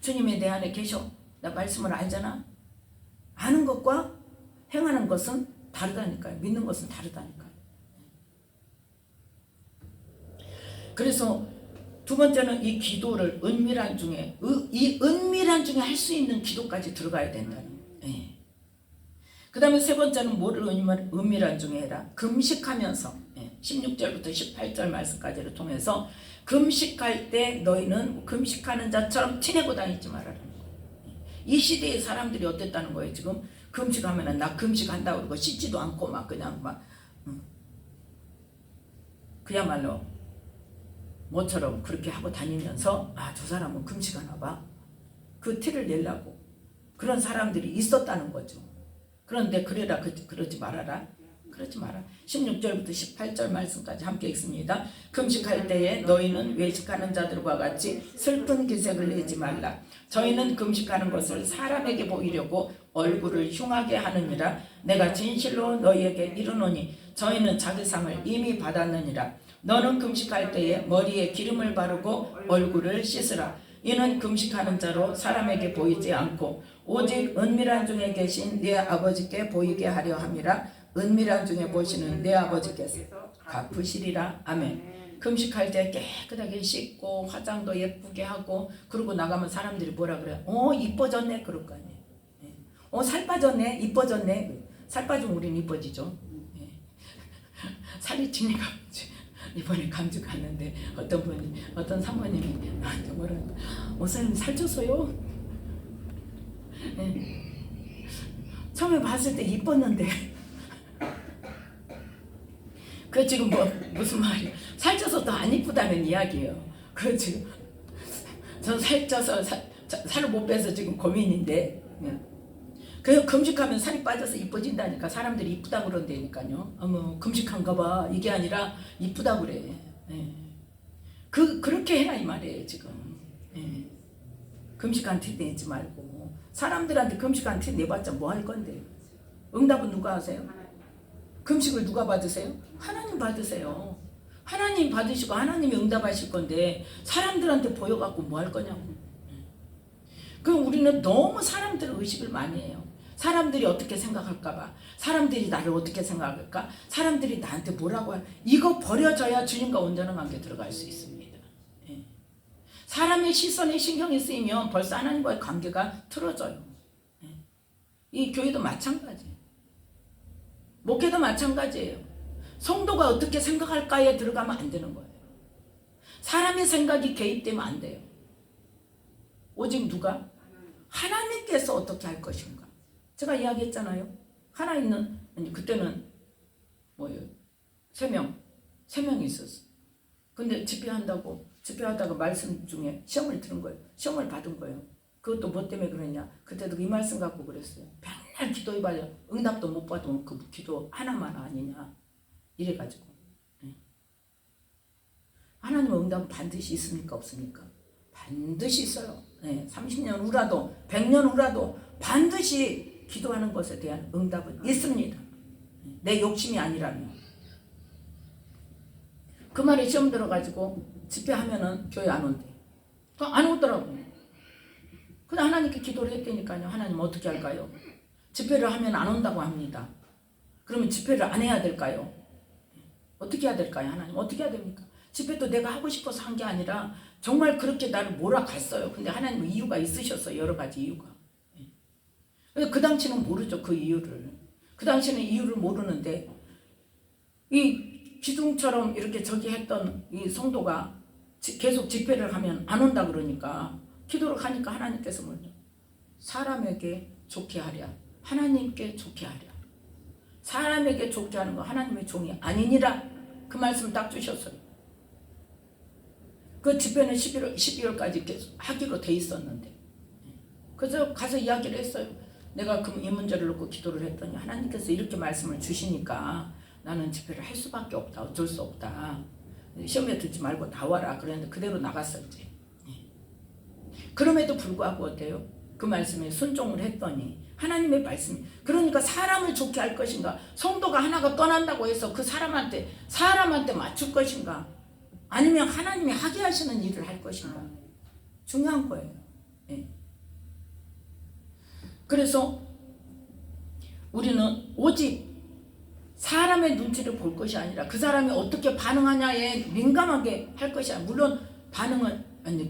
주님이 내 안에 계셔. 나 말씀을 알잖아. 아는 것과 행하는 것은 다르다니까요. 믿는 것은 다르다니까요. 그래서 두 번째는 이 기도를 은밀한 중에 이 은밀한 중에 할 수 있는 기도까지 들어가야 된다는 거예요. 그 다음에 세 번째는 뭐를 은밀한 중에 해라? 금식하면서 16절부터 18절 말씀까지를 통해서 금식할 때 너희는 금식하는 자처럼 티내고 다니지 말아라는 거예요. 이 시대의 사람들이 어땠다는 거예요? 지금 금식하면은 나 금식한다고 그러고 씻지도 않고 막 그냥 막 그야말로 뭐처럼 그렇게 하고 다니면서 저 사람은 금식하나 봐. 그 티를 내려고 그런 사람들이 있었다는 거죠. 그런데 그래라 그러지 말아라. 그러지 마라. 16절부터 18절 말씀까지 함께 읽습니다. 금식할 때에 너희는 외식하는 자들과 같이 슬픈 기색을 내지 말라. 저희는 금식하는 것을 사람에게 보이려고 얼굴을 흉하게 하느니라. 내가 진실로 너희에게 이르노니 저희는 자기 상을 이미 받았느니라. 너는 금식할 때에 머리에 기름을 바르고 얼굴을 씻으라. 이는 금식하는 자로 사람에게 보이지 않고 오직 은밀한 중에 계신 네 아버지께 보이게 하려 함이라. 은밀한 중에 보시는 내 아버지께서 갚으시리라. 아멘. 금식할 때 깨끗하게 씻고 화장도 예쁘게 하고 그러고 나가면 사람들이 뭐라 그래요? 이뻐졌네 그럴 거 아니에요. 살 빠졌네 이뻐졌네. 살 빠지면 우린 이뻐지죠. 살이 찌니까 이번에 감주 갔는데 어떤 사모님이 나한테 뭐라고 목사님 살쪘어요? 처음에 봤을 때 이뻤는데 그 지금 무슨 말이야? 살쪄서 더 안 이쁘다는 이야기예요. 그 지금 전 살쪄서 살을 못 빼서 지금 고민인데 그 금식하면 살이 빠져서 이뻐진다니까. 사람들이 이쁘다 그런다니까요. 어머 금식한가 봐. 이게 아니라 이쁘다 그래. 그렇게 해라 이 말이에요 지금. 금식한 티 내지 말고 사람들한테 금식한 티 내봤자 뭐 할 건데. 응답은 누가 하세요? 금식을 누가 받으세요? 하나님 받으세요. 하나님 받으시고 하나님이 응답하실 건데 사람들한테 보여갖고 뭐 할 거냐고. 그럼 우리는 너무 사람들 의식을 많이 해요. 사람들이 어떻게 생각할까봐, 사람들이 나를 어떻게 생각할까, 사람들이 나한테 뭐라고 할, 이거 버려져야 주님과 온전한 관계 들어갈 수 있습니다. 사람의 시선에 신경이 쓰이면 벌써 하나님과의 관계가 틀어져요. 이 교회도 마찬가지예요. 목회도 마찬가지예요. 성도가 어떻게 생각할까에 들어가면 안 되는 거예요. 사람의 생각이 개입되면 안 돼요. 오직 누가? 하나님께서 어떻게 할 것인가. 제가 이야기했잖아요. 하나 있는, 아니 그때는 뭐예요? 세 명이 있었어. 근데 집회하다가 말씀 중에 시험을 들은 거예요. 시험을 받은 거예요. 그것도 뭐 때문에 그러냐? 그때도 이 말씀 갖고 그랬어요. 맨날 기도해봐야 응답도 못 받은 그 기도 하나만 아니냐. 이래가지고. 하나님의 응답은 반드시 있습니까? 없습니까? 반드시 있어요. 30년 후라도 100년 후라도 반드시 기도하는 것에 대한 응답은 있습니다. 내 욕심이 아니라면. 그 말에 시험 들어가지고 집회하면은 교회 안 온대. 안 오더라고. 근데 하나님께 기도를 했다니까요. 하나님 어떻게 할까요? 집회를 하면 안 온다고 합니다. 그러면 집회를 안 해야 될까요? 어떻게 해야 될까요? 하나님 어떻게 해야 됩니까? 집회도 내가 하고 싶어서 한 게 아니라 정말 그렇게 나를 몰아갔어요. 근데 하나님은 이유가 있으셨어요. 여러 가지 이유가. 그 당시는 모르죠. 그 이유를. 그 당시는 이유를 모르는데 이 기둥처럼 이렇게 저기 했던 이 성도가 계속 집회를 하면 안 온다 그러니까 기도를 하니까 하나님께서 뭐냐. 사람에게 좋게 하랴. 하나님께 좋게 하랴. 사람에게 좋게 하는 거 하나님의 종이 아니니라. 그 말씀 딱 주셨어요. 그 집회는 12월까지 계속 하기로 돼 있었는데 그래서 가서 이야기를 했어요. 내가 이 문제를 놓고 기도를 했더니 하나님께서 이렇게 말씀을 주시니까 나는 집회를 할 수밖에 없다. 어쩔 수 없다. 시험에 들지 말고 나와라. 그랬는데 그대로 나갔었지. 그럼에도 불구하고 어때요? 그 말씀에 순종을 했더니 하나님의 말씀. 그러니까 사람을 좋게 할 것인가? 성도가 하나가 떠난다고 해서 그 사람한테 맞출 것인가? 아니면 하나님이 하게 하시는 일을 할 것인가? 중요한 거예요. 그래서 우리는 오직 사람의 눈치를 볼 것이 아니라 그 사람이 어떻게 반응하냐에 민감하게 할 것이 아니라 물론 반응은 아니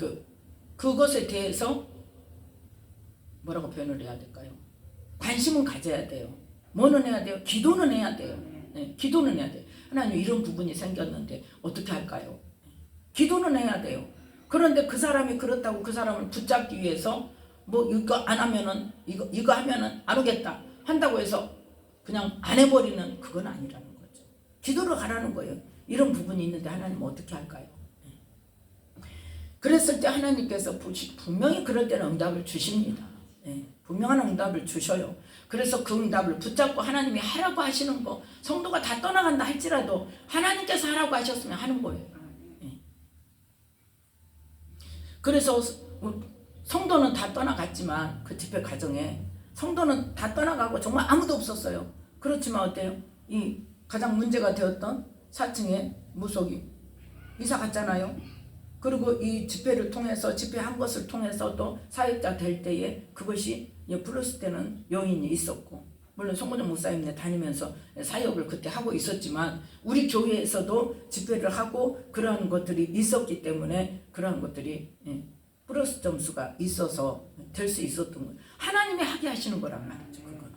그것에 대해서 뭐라고 표현을 해야 될까요? 관심은 가져야 돼요. 뭐는 해야 돼요? 기도는 해야 돼요. 기도는 해야 돼요. 하나님 이런 부분이 생겼는데 어떻게 할까요? 기도는 해야 돼요. 그런데 그 사람이 그렇다고 그 사람을 붙잡기 위해서 뭐 이거 안 하면은 이거 하면은 안 오겠다 한다고 해서 그냥 안 해버리는 그건 아니라는 거죠. 기도를 하라는 거예요. 이런 부분이 있는데 하나님 어떻게 할까요? 그랬을 때 하나님께서 분명히 그럴 때는 응답을 주십니다. 분명한 응답을 주셔요. 그래서 그 응답을 붙잡고 하나님이 하라고 하시는 거 성도가 다 떠나간다 할지라도 하나님께서 하라고 하셨으면 하는 거예요. 그래서 성도는 다 떠나갔지만 그 집회 과정에 성도는 다 떠나가고 정말 아무도 없었어요. 그렇지만 어때요? 이 가장 문제가 되었던 4층에 무속이 이사 갔잖아요. 그리고 이 집회를 통해서 집회한 것을 통해서 또 사역자 될 때에 그것이 부르스 때는 요인이 있었고, 물론 송건영 목사님네 다니면서 사역을 그때 하고 있었지만 우리 교회에서도 집회를 하고 그러한 것들이 있었기 때문에 그러한 것들이 플러스 점수가 있어서 될 수 있었던 거예요. 하나님이 하게 하시는 거란 말이죠. 그거는.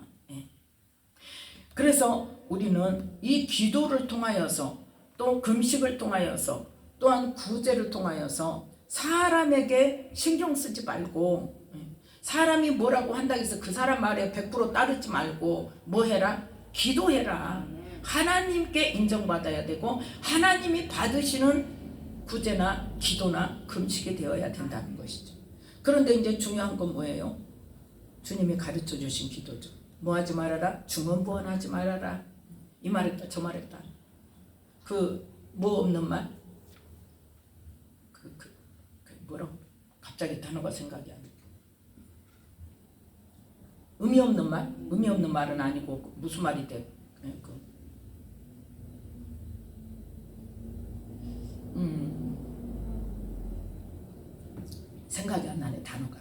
그래서 우리는 이 기도를 통하여서 또 금식을 통하여서 또한 구제를 통하여서 사람에게 신경 쓰지 말고, 사람이 뭐라고 한다고 해서 그 사람 말에 100% 따르지 말고 뭐 해라? 기도해라. 하나님께 인정받아야 되고 하나님이 받으시는 구제나 기도나 금식이 되어야 된다는 것이죠. 그런데 이제 중요한 건 뭐예요? 주님이 가르쳐 주신 기도죠. 뭐 하지 말아라? 중언부언하지 말아라. 이 말했다 저 말했다. 그 뭐 없는 말? 뭐라고? 갑자기 단어가 생각이 안 나. 의미 없는 말? 의미 없는 말은 아니고 무슨 말이 돼? 생각이 안 나네 단어가.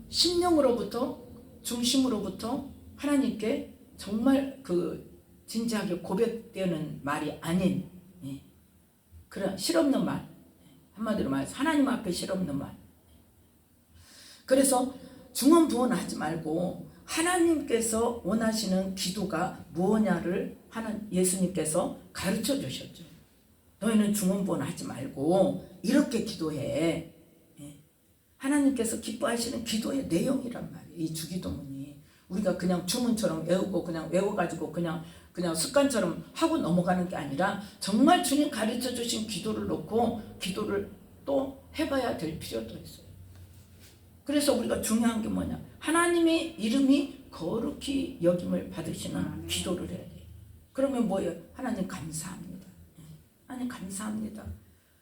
심령으로부터 중심으로부터 하나님께 정말 진지하게 고백되는 말이 아닌 그런 실없는 말, 한마디로 말해서 하나님 앞에 실없는 말. 그래서 중언부언하지 말고 하나님께서 원하시는 기도가 무엇냐를 예수님께서 가르쳐 주셨죠. 너희는 중언부언하지 말고 이렇게 기도해. 하나님께서 기뻐하시는 기도의 내용이란 말이에요. 이 주기도문이 우리가 그냥 주문처럼 외우고 그냥 외워가지고 그냥 습관처럼 하고 넘어가는 게 아니라 정말 주님 가르쳐 주신 기도를 놓고 기도를 또 해봐야 될 필요도 있어요. 그래서 우리가 중요한 게 뭐냐? 하나님의 이름이 거룩히 여김을 받으시는 기도를 해야 돼요. 그러면 뭐예요? 하나님 감사합니다. 하나님 감사합니다.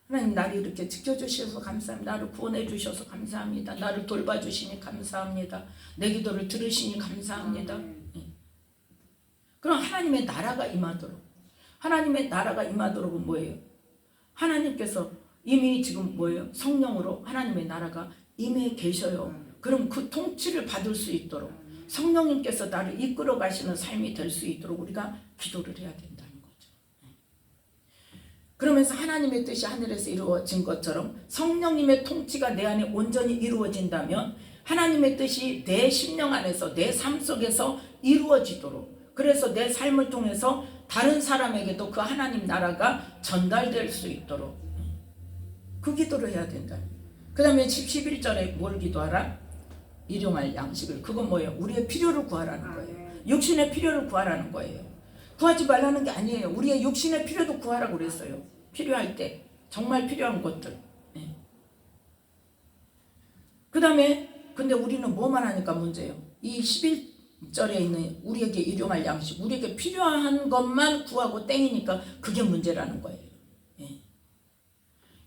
하나님 나를 이렇게 지켜주셔서 감사합니다. 나를 구원해 주셔서 감사합니다. 나를 돌봐주시니 감사합니다. 내 기도를 들으시니 감사합니다. 그럼 하나님의 나라가 임하도록, 하나님의 나라가 임하도록은 뭐예요? 하나님께서 이미 지금 뭐예요? 성령으로 하나님의 나라가 임해 계셔요. 그럼 그 통치를 받을 수 있도록 성령님께서 나를 이끌어 가시는 삶이 될 수 있도록 우리가 기도를 해야 된다는 거죠. 그러면서 하나님의 뜻이 하늘에서 이루어진 것처럼 성령님의 통치가 내 안에 온전히 이루어진다면 하나님의 뜻이 내 심령 안에서 내 삶 속에서 이루어지도록, 그래서 내 삶을 통해서 다른 사람에게도 그 하나님 나라가 전달될 수 있도록 그 기도를 해야 된다. 그 다음에 11절에 뭘 기도하라? 일용할 양식을. 그건 뭐예요? 우리의 필요를 구하라는 거예요. 육신의 필요를 구하라는 거예요. 구하지 말라는 게 아니에요. 우리의 육신의 필요도 구하라고 그랬어요. 필요할 때 정말 필요한 것들. 그 다음에 근데 우리는 뭐만 하니까 문제예요. 이 11절에 있는 우리에게 일용할 양식, 우리에게 필요한 것만 구하고 땡이니까 그게 문제라는 거예요.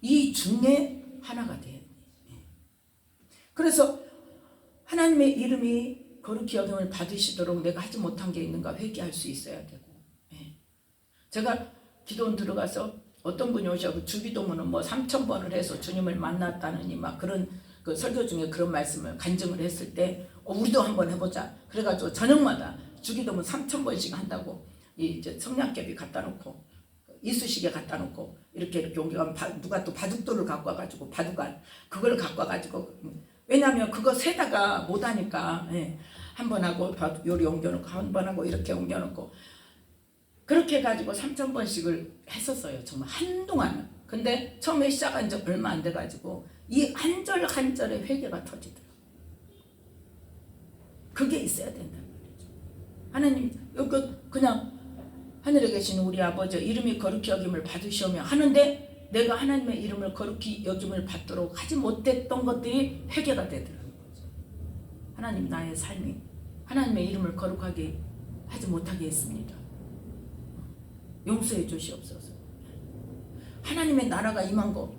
이 중에 하나가 돼요. 그래서 하나님의 이름이 거룩히 여김을 받으시도록 내가 하지 못한 게 있는가 회개할 수 있어야 되고, 제가 기도원 들어가서 어떤 분이 오셔서 주기도문은 뭐 3,000번을 해서 주님을 만났다느니 막 그런 그 설교 중에 그런 말씀을 간증을 했을 때 우리도 한번 해보자. 그래가지고 저녁마다 주기도문 3,000번씩 한다고 이제 성냥개비 갖다 놓고 이쑤시개 갖다 놓고 이렇게 옮겨가면 누가 또 바둑돌을 갖고 와가지고 바둑알 그걸 갖고 와가지고, 왜냐하면 그거 세다가 못하니까 한 번 하고 요리 옮겨놓고 한 번 하고 이렇게 옮겨놓고 그렇게 해가지고 3,000번씩을 했었어요. 정말 한동안은. 근데 처음에 시작한 지 얼마 안 돼가지고 이 한 절 한 절에 회개가 터지더라고요. 그게 있어야 된다는 말이죠. 하나님 그냥 하늘에 계신 우리 아버지 이름이 거룩히 여김을 받으시오며 하는데 내가 하나님의 이름을 거룩히 여김을 받도록 하지 못했던 것들이 회개가 되더라는 거죠. 하나님 나의 삶이 하나님의 이름을 거룩하게 하지 못하게 했습니다. 용서해 주시옵소서. 하나님의 나라가 임한 거,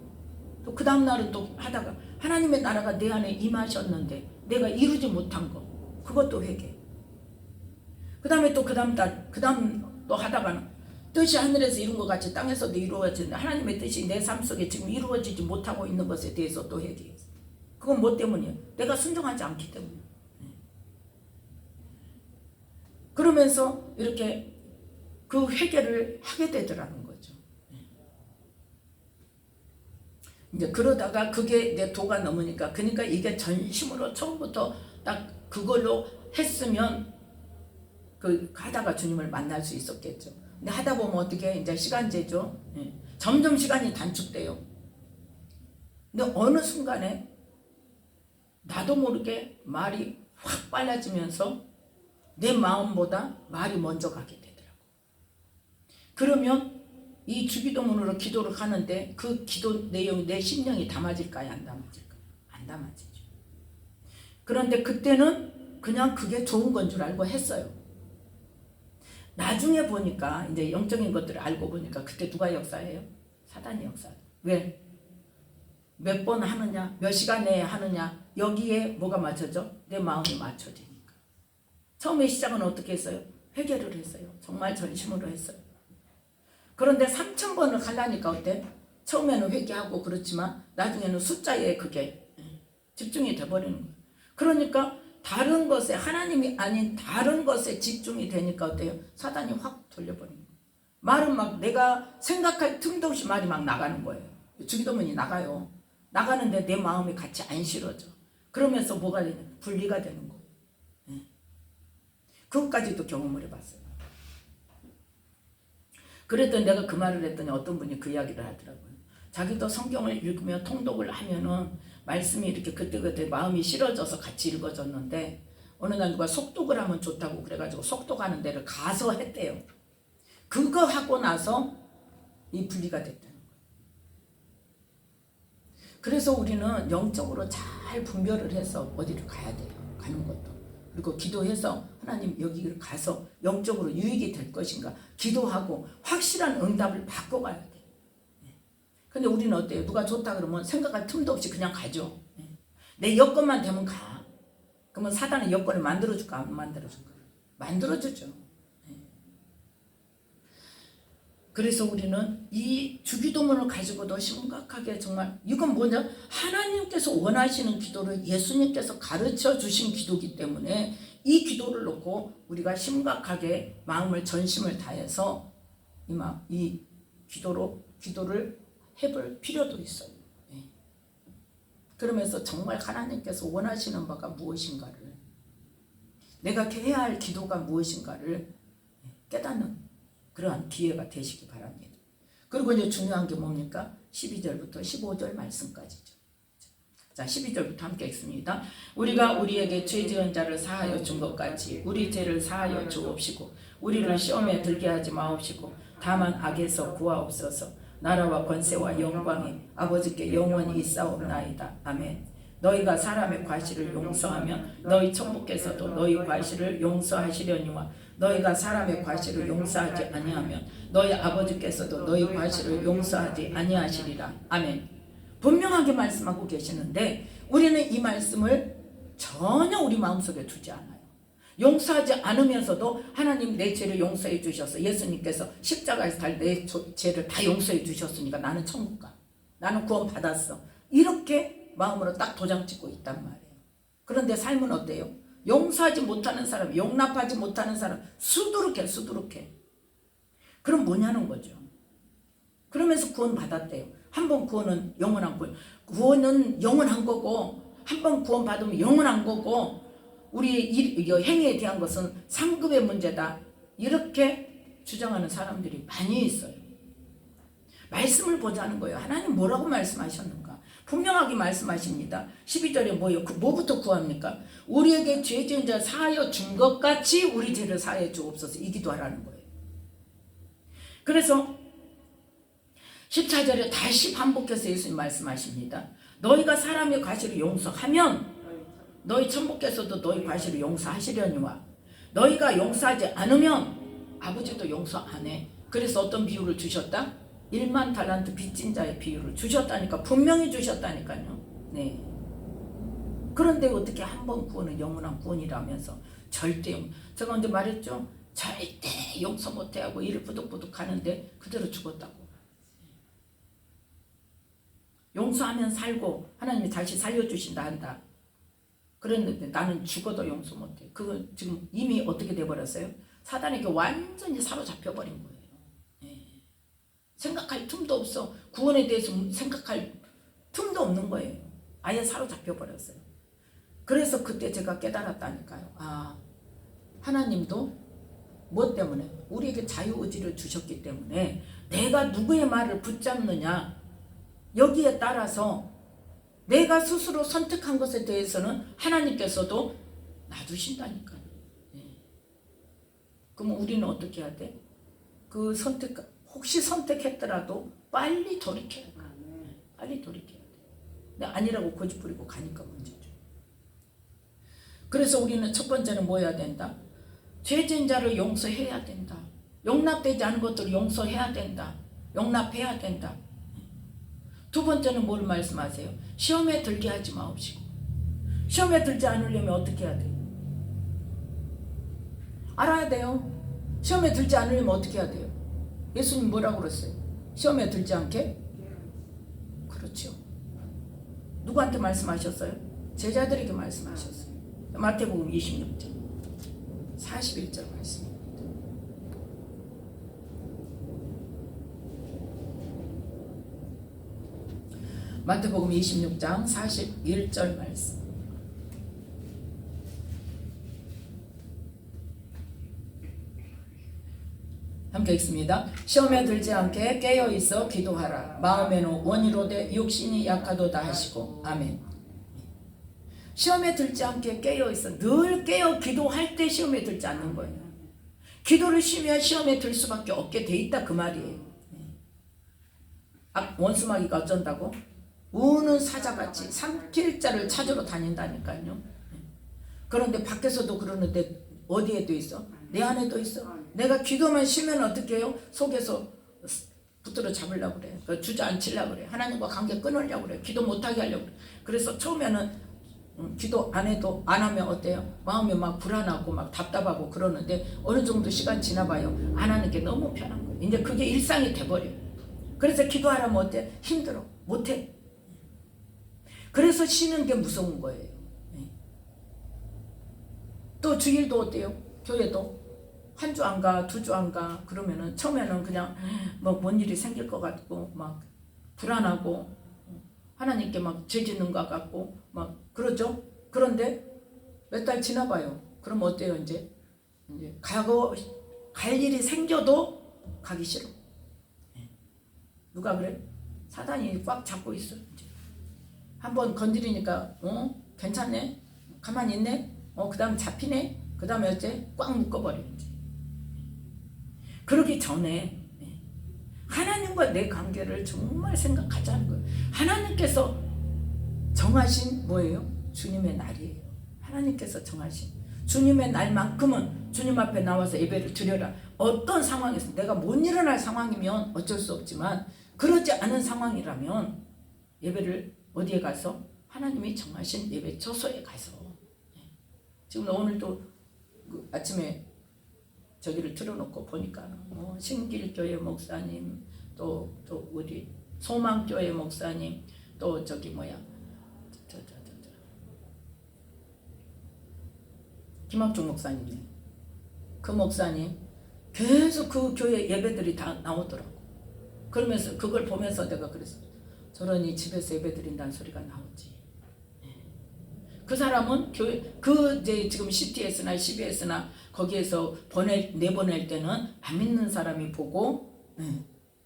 또 그 다음 날은 또 하다가 하나님의 나라가 내 안에 임하셨는데 내가 이루지 못한 거, 그것도 회개. 그 다음에 또 그 다음 달, 그 다음 또 하다가는 뜻이 하늘에서 이룬 것 같이 땅에서도 이루어지는데 하나님의 뜻이 내 삶 속에 지금 이루어지지 못하고 있는 것에 대해서 또 회개했어요. 그건 뭐 때문이에요? 내가 순종하지 않기 때문이에요. 그러면서 이렇게 그 회개를 하게 되더라는 거죠. 이제 그러다가 그게 이제 도가 넘으니까, 그러니까 이게 전심으로 처음부터 딱 그걸로 했으면 그 하다가 주님을 만날 수 있었겠죠. 근데 하다 보면 어떻게 이제 시간제죠. 점점 시간이 단축돼요. 근데 어느 순간에 나도 모르게 말이 확 빨라지면서 내 마음보다 말이 먼저 가게 되더라고. 그러면 이 주기도문으로 기도를 하는데 그 기도 내용이 내 심령이 담아질까요? 안 담아질까요? 안 담아지죠. 그런데 그때는 그냥 그게 좋은 건 줄 알고 했어요. 나중에 보니까 이제 영적인 것들을 알고 보니까 그때 누가 역사해요? 사단이 역사해요. 왜? 몇 번 하느냐, 몇 시간 내에 하느냐, 여기에 뭐가 맞춰져? 내 마음이 맞춰지니까. 처음에 시작은 어떻게 했어요? 회개를 했어요. 정말 전심으로 했어요. 그런데 3,000번을 하려니까 어때? 처음에는 회개하고 그렇지만 나중에는 숫자에 그게 집중이 돼버리는 거예요. 그러니까 다른 것에, 하나님이 아닌 다른 것에 집중이 되니까 어때요? 사단이 확 돌려버리는 거예요. 말은 막 내가 생각할 틈도 없이 말이 막 나가는 거예요. 주기도문이 나가요. 나가는데 내 마음이 같이 안 실어져. 그러면서 뭐가 되냐? 분리가 되는 거예요. 그것까지도 경험을 해봤어요. 그랬더니 내가 그 말을 했더니 어떤 분이 그 이야기를 하더라고요. 자기도 성경을 읽으며 통독을 하면은 말씀이 이렇게 그때그때 마음이 실어져서 같이 읽어졌는데 어느 날 누가 속독을 하면 좋다고 그래가지고 속독하는 데를 가서 했대요. 그거 하고 나서 이 분리가 됐다는 거예요. 그래서 우리는 영적으로 잘 분별을 해서 어디를 가야 돼요. 가는 것도. 그리고 기도해서 하나님 여기를 가서 영적으로 유익이 될 것인가 기도하고 확실한 응답을 받고 가야 돼요. 근데 우리는 어때요? 누가 좋다 그러면 생각할 틈도 없이 그냥 가죠. 내 여건만 되면 가. 그러면 사단은 여건을 만들어줄까 안 만들어줄까? 만들어주죠. 그래서 우리는 이 주기도문을 가지고도 심각하게 정말 이건 뭐냐? 하나님께서 원하시는 기도를 예수님께서 가르쳐 주신 기도이기 때문에 이 기도를 놓고 우리가 심각하게 마음을 전심을 다해서 이 기도를 해볼 필요도 있어요. 그러면서 정말 하나님께서 원하시는 바가 무엇인가를, 내가 해야 할 기도가 무엇인가를 깨닫는 그러한 기회가 되시기 바랍니다. 그리고 이제 중요한 게 뭡니까? 12절부터 15절 말씀까지죠. 자, 12절부터 함께 읽습니다. 우리가 우리에게 죄 지은 자를 사하여 준 것 같이 우리 죄를 사하여 주옵시고 우리를 시험에 들게 하지 마옵시고 다만 악에서 구하옵소서. 나라와 권세와 영광이 아버지께 영원히 있사옵나이다. 아멘. 너희가 사람의 과실을 용서하면 너희 천부께서도 너희 과실을 용서하시려니와 너희가 사람의 과실을 용서하지 아니하면 너희 아버지께서도 너희 과실을 용서하지 아니하시리라. 아멘. 분명하게 말씀하고 계시는데 우리는 이 말씀을 전혀 우리 마음속에 두지 않아요. 용서하지 않으면서도 하나님 내 죄를 용서해 주셔서 예수님께서 십자가에서 달 내 죄를 다 용서해 주셨으니까 나는 천국 가. 나는 구원 받았어. 이렇게 마음으로 딱 도장 찍고 있단 말이에요. 그런데 삶은 어때요? 용서하지 못하는 사람, 용납하지 못하는 사람, 수두룩해. 그럼 뭐냐는 거죠. 그러면서 구원 받았대요. 한 번 구원은 영원한 구원. 구원은 영원한 거고, 한 번 구원 받으면 영원한 거고, 우리의 행위에 대한 것은 상급의 문제다. 이렇게 주장하는 사람들이 많이 있어요. 말씀을 보자는 거예요. 하나님 뭐라고 말씀하셨는가? 분명하게 말씀하십니다. 12절에 뭐예요? 뭐부터 구합니까? 우리에게 죄 지은 자 사하여 준 것 같이 우리 죄를 사하여 주옵소서. 이 기도하라는 거예요. 그래서 14절에 다시 반복해서 예수님 말씀하십니다. 너희가 사람의 과실을 용서하면 너희 천부께서도 너희 과실을 용서하시려니와 너희가 용서하지 않으면 아버지도 용서 안 해. 그래서 어떤 비유를 주셨다? 1만 달란트 빚진 자의 비유를 주셨다니까. 분명히 주셨다니까요. 네. 그런데 어떻게 한 번 구원은 영원한 구원이라면서 절대 제가 언제 말했죠? 절대 용서 못해 하고 이를 부득부득 하는데 그대로 죽었다고. 용서하면 살고 하나님이 다시 살려주신다 한다. 그랬는데 나는 죽어도 용서 못해. 그거 지금 이미 어떻게 돼버렸어요? 사단에게 완전히 사로잡혀버린 거예요. 예. 생각할 틈도 없어. 구원에 대해서 생각할 틈도 없는 거예요. 아예 사로잡혀버렸어요. 그래서 그때 제가 깨달았다니까요. 아, 하나님도 뭐 때문에? 우리에게 자유의지를 주셨기 때문에 내가 누구의 말을 붙잡느냐, 여기에 따라서 내가 스스로 선택한 것에 대해서는 하나님께서도 놔두신다니까요. 예. 그럼 우리는 어떻게 해야 돼? 그 선택, 혹시 선택했더라도 빨리 돌이켜야 돼. 빨리 돌이켜야 돼. 근데 아니라고 고집부리고 가니까 문제죠. 그래서 우리는 첫 번째는 뭐 해야 된다? 죄진 자를 용서해야 된다. 용납되지 않은 것들을 용서해야 된다. 용납해야 된다. 두 번째는 뭘 말씀하세요? 시험에 들게 하지 마옵시고. 시험에 들지 않으려면 어떻게 해야 돼요? 알아야 돼요. 시험에 들지 않으려면 어떻게 해야 돼요? 예수님 뭐라고 그랬어요? 시험에 들지 않게? 그렇죠. 누구한테 말씀하셨어요? 제자들에게 말씀하셨어요. 마태복음 26장 41절 말씀입니다. 마태복음 26장 41절 말씀. 함께 읽습니다. 시험에 들지 않게 깨어있어 기도하라. 마음에는 원이로되 육신이 약하도다 하시고. 아멘. 시험에 들지 않게 깨어있어. 늘 깨어 기도할 때 시험에 들지 않는 거예요. 기도를 쉬면 시험에 들 수밖에 없게 돼 있다 그 말이에요. 원수마귀가 어쩐다고? 우는 사자같이 삼킬 자를 찾으러 다닌다니까요. 그런데 밖에서도 그러는데 어디에도 있어? 내 안에도 있어. 내가 기도만 쉬면 어떻게 해요? 속에서 붙들어 잡으려고 그래. 주저앉히려고 그래. 하나님과 관계 끊으려고 그래. 기도 못하게 하려고 그래. 그래서 처음에는 기도 안 해도 안 하면 어때요? 마음이 막 불안하고 막 답답하고 그러는데 어느 정도 시간 지나봐요. 안 하는 게 너무 편한 거예요. 이제 그게 일상이 돼버려요. 그래서 기도하려면 어때? 힘들어. 못해. 그래서 쉬는 게 무서운 거예요. 또 주일도 어때요? 교회도 한 주 안 가, 두 주 안 가. 그러면은 처음에는 그냥 뭐 뭔 일이 생길 것 같고 막 불안하고 하나님께 막 죄 짓는 것 같고 막 그러죠. 그런데 몇 달 지나봐요. 그럼 어때요? 이제 갈 일이 생겨도 가기 싫어. 누가 그래? 사단이 꽉 잡고 있어. 이제. 한번 건드리니까 괜찮네? 가만히 있네? 그 다음 잡히네? 그 다음에 어째? 꽉 묶어버려. 이제. 그러기 전에 하나님과 내 관계를 정말 생각하자는 거예요. 하나님께서 정하신 뭐예요? 주님의 날이에요. 하나님께서 정하신 주님의 날만큼은 주님 앞에 나와서 예배를 드려라. 어떤 상황에서 내가 못 일어날 상황이면 어쩔 수 없지만 그러지 않은 상황이라면 예배를 어디에 가서? 하나님이 정하신 예배 처소에 가서. 지금 오늘도 그 아침에 저기를 틀어놓고 보니까 신길교회 목사님 또 우리 소망교회 목사님 또 저기 뭐야 김학중 목사님이네. 그 목사님 계속 그 교회 예배들이 다 나오더라고. 그러면서 그걸 보면서 내가 그랬어. 저러니 집에서 예배 드린다는 소리가 나오지. 그 사람은 교회 이제 지금 CTS나 CBS나 거기에서 내보낼 때는 안 믿는 사람이 보고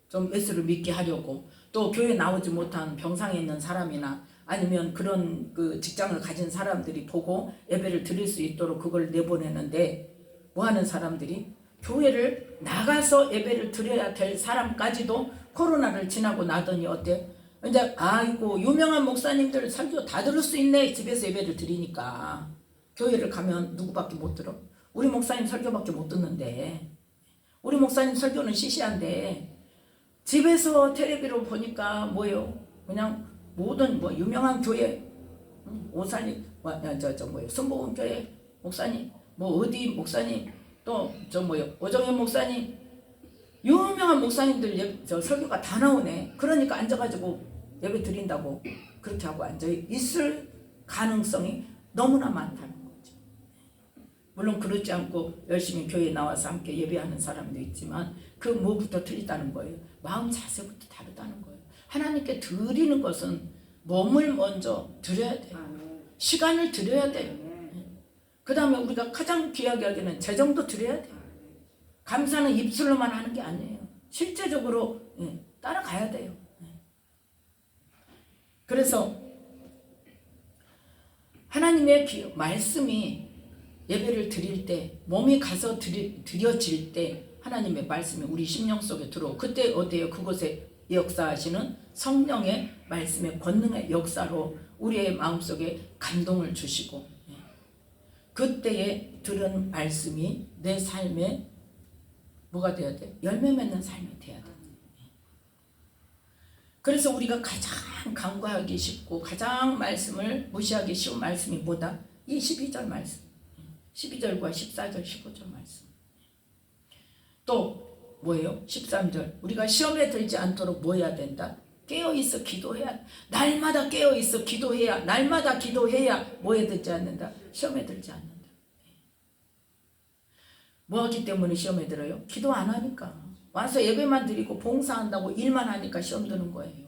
좀 예수를 믿게 하려고, 또 교회 나오지 못한 병상에 있는 사람이나 아니면 그런 그 직장을 가진 사람들이 보고 예배를 드릴 수 있도록 그걸 내보내는데, 뭐 하는 사람들이 교회를 나가서 예배를 드려야 될 사람까지도 코로나를 지나고 나더니 어때? 이제 아이고 유명한 목사님들 설교 다 들을 수 있네. 집에서 예배를 드리니까. 교회를 가면 누구밖에 못 들어? 우리 목사님 설교밖에 못 듣는데, 우리 목사님 설교는 시시한데 집에서 텔레비로 보니까 뭐예요? 그냥 모든 뭐 유명한 교회 오사님 순복음 교회 목사님 뭐 어디 목사님 또 오정현 목사님 유명한 목사님들 설교가 다 나오네. 그러니까 앉아가지고 예배 드린다고 그렇게 하고 앉아 있을 가능성이 너무나 많다는 거죠. 물론 그렇지 않고 열심히 교회에 나와서 함께 예배하는 사람도 있지만 그 뭐부터 틀리다는 거예요. 마음 자세부터 다르다는 거예요. 하나님께 드리는 것은 몸을 먼저 드려야 돼요. 시간을 드려야 돼요. 그 다음에 우리가 가장 귀하게 하기는 재정도 드려야 돼요. 감사는 입술로만 하는 게 아니에요. 실제적으로 따라가야 돼요. 그래서 하나님의 말씀이 예배를 드릴 때 몸이 가서 드려질 때 하나님의 말씀이 우리 심령 속에 들어오고 그때 어때요? 그곳에 역사하시는 성령의 말씀의 권능의 역사로 우리의 마음속에 감동을 주시고 그때에 들은 말씀이 내 삶에 뭐가 되어야 돼? 열매 맺는 삶이 돼야 돼. 그래서 우리가 가장 간과하기 쉽고 가장 말씀을 무시하기 쉬운 말씀이 뭐다? 이 12절 말씀. 12절과 14절 15절 말씀. 또 뭐예요? 13절. 우리가 시험에 들지 않도록 뭐 해야 된다? 깨어있어 기도해야. 날마다 깨어있어 기도해야. 날마다 기도해야 뭐에 들지 않는다? 시험에 들지 않는다. 뭐 하기 때문에 시험에 들어요? 기도 안 하니까. 와서 예배만 드리고 봉사한다고 일만 하니까 시험 드는 거예요.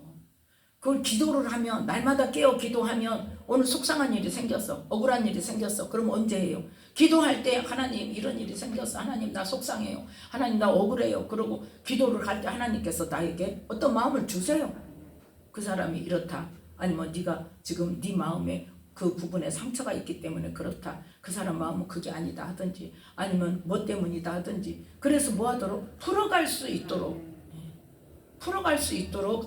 그걸 기도를 하면 날마다 깨어 기도하면 오늘 속상한 일이 생겼어. 억울한 일이 생겼어. 그럼 언제 해요? 기도할 때 하나님 이런 일이 생겼어. 하나님 나 속상해요. 하나님 나 억울해요. 그러고 기도를 할 때 하나님께서 나에게 어떤 마음을 주세요. 그 사람이 이렇다. 아니면 네가 지금 네 마음에 그 부분에 상처가 있기 때문에 그렇다. 그 사람 마음은 그게 아니다 하든지 아니면 뭐 때문이다 하든지 그래서 뭐 하도록 풀어갈 수 있도록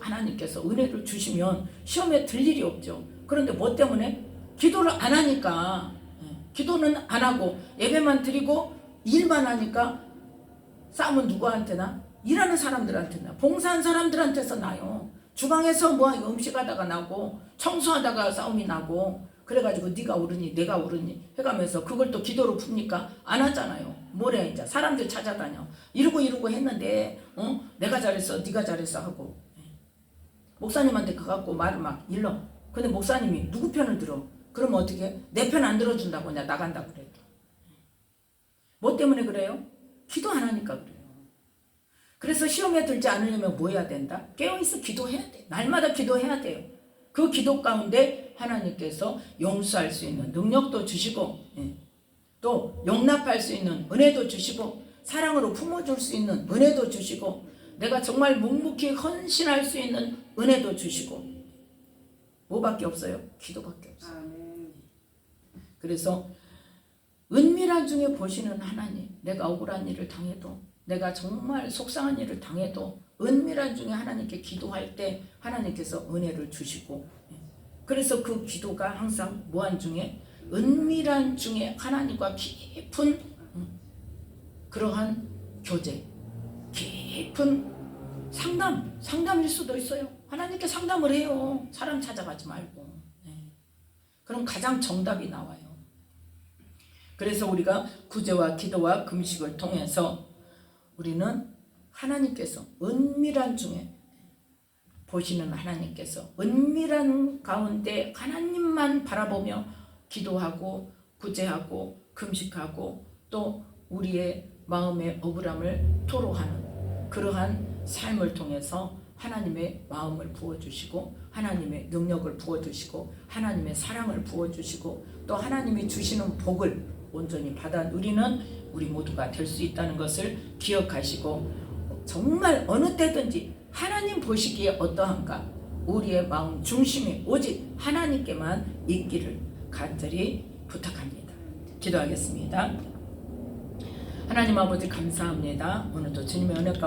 하나님께서 은혜를 주시면 시험에 들 일이 없죠. 그런데 뭐 때문에? 기도를 안 하니까 기도는 안 하고 예배만 드리고 일만 하니까 싸움은 누구한테나? 일하는 사람들한테나 봉사한 사람들한테서 나요. 주방에서 뭐 음식하다가 나고 청소하다가 싸움이 나고 그래가지고 네가 옳으니 내가 옳으니 해가면서 그걸 또 기도로 풉니까? 안 하잖아요. 뭐래 이제 사람들 찾아다녀. 이러고 했는데 내가 잘했어 네가 잘했어 하고 목사님한테 가갖고 말을 막 일러. 근데 목사님이 누구 편을 들어? 그러면 어떻게? 내 편 안 들어준다고 그냥 나간다 그래도. 뭐 때문에 그래요? 기도 안 하니까 그래요. 그래서 시험에 들지 않으려면 뭐 해야 된다? 깨어있어 기도해야 돼. 날마다 기도해야 돼요. 그 기도 가운데 하나님께서 용서할 수 있는 능력도 주시고 또 용납할 수 있는 은혜도 주시고 사랑으로 품어줄 수 있는 은혜도 주시고 내가 정말 묵묵히 헌신할 수 있는 은혜도 주시고 뭐밖에 없어요? 기도밖에 없어요. 그래서 은밀한 중에 보시는 하나님, 내가 억울한 일을 당해도 내가 정말 속상한 일을 당해도 은밀한 중에 하나님께 기도할 때 하나님께서 은혜를 주시고 그래서 그 기도가 항상 무한 중에 은밀한 중에 하나님과 깊은 그러한 교제, 깊은 상담일 수도 있어요. 하나님께 상담을 해요. 사람 찾아가지 말고. 그럼 가장 정답이 나와요. 그래서 우리가 구제와 기도와 금식을 통해서 우리는 하나님께서 은밀한 중에 보시는 하나님께서 은밀한 가운데 하나님만 바라보며 기도하고 구제하고 금식하고 또 우리의 마음의 억울함을 토로하는 그러한 삶을 통해서 하나님의 마음을 부어주시고 하나님의 능력을 부어주시고 하나님의 사랑을 부어주시고 또 하나님이 주시는 복을 온전히 받아 누리는 우리 모두가 될 수 있다는 것을 기억하시고 정말 어느 때든지 하나님 보시기에 어떠한가 우리의 마음 중심이 오직 하나님께만 있기를 간절히 부탁합니다. 기도하겠습니다. 하나님 아버지 감사합니다. 오늘도 주님의 은혜 가운데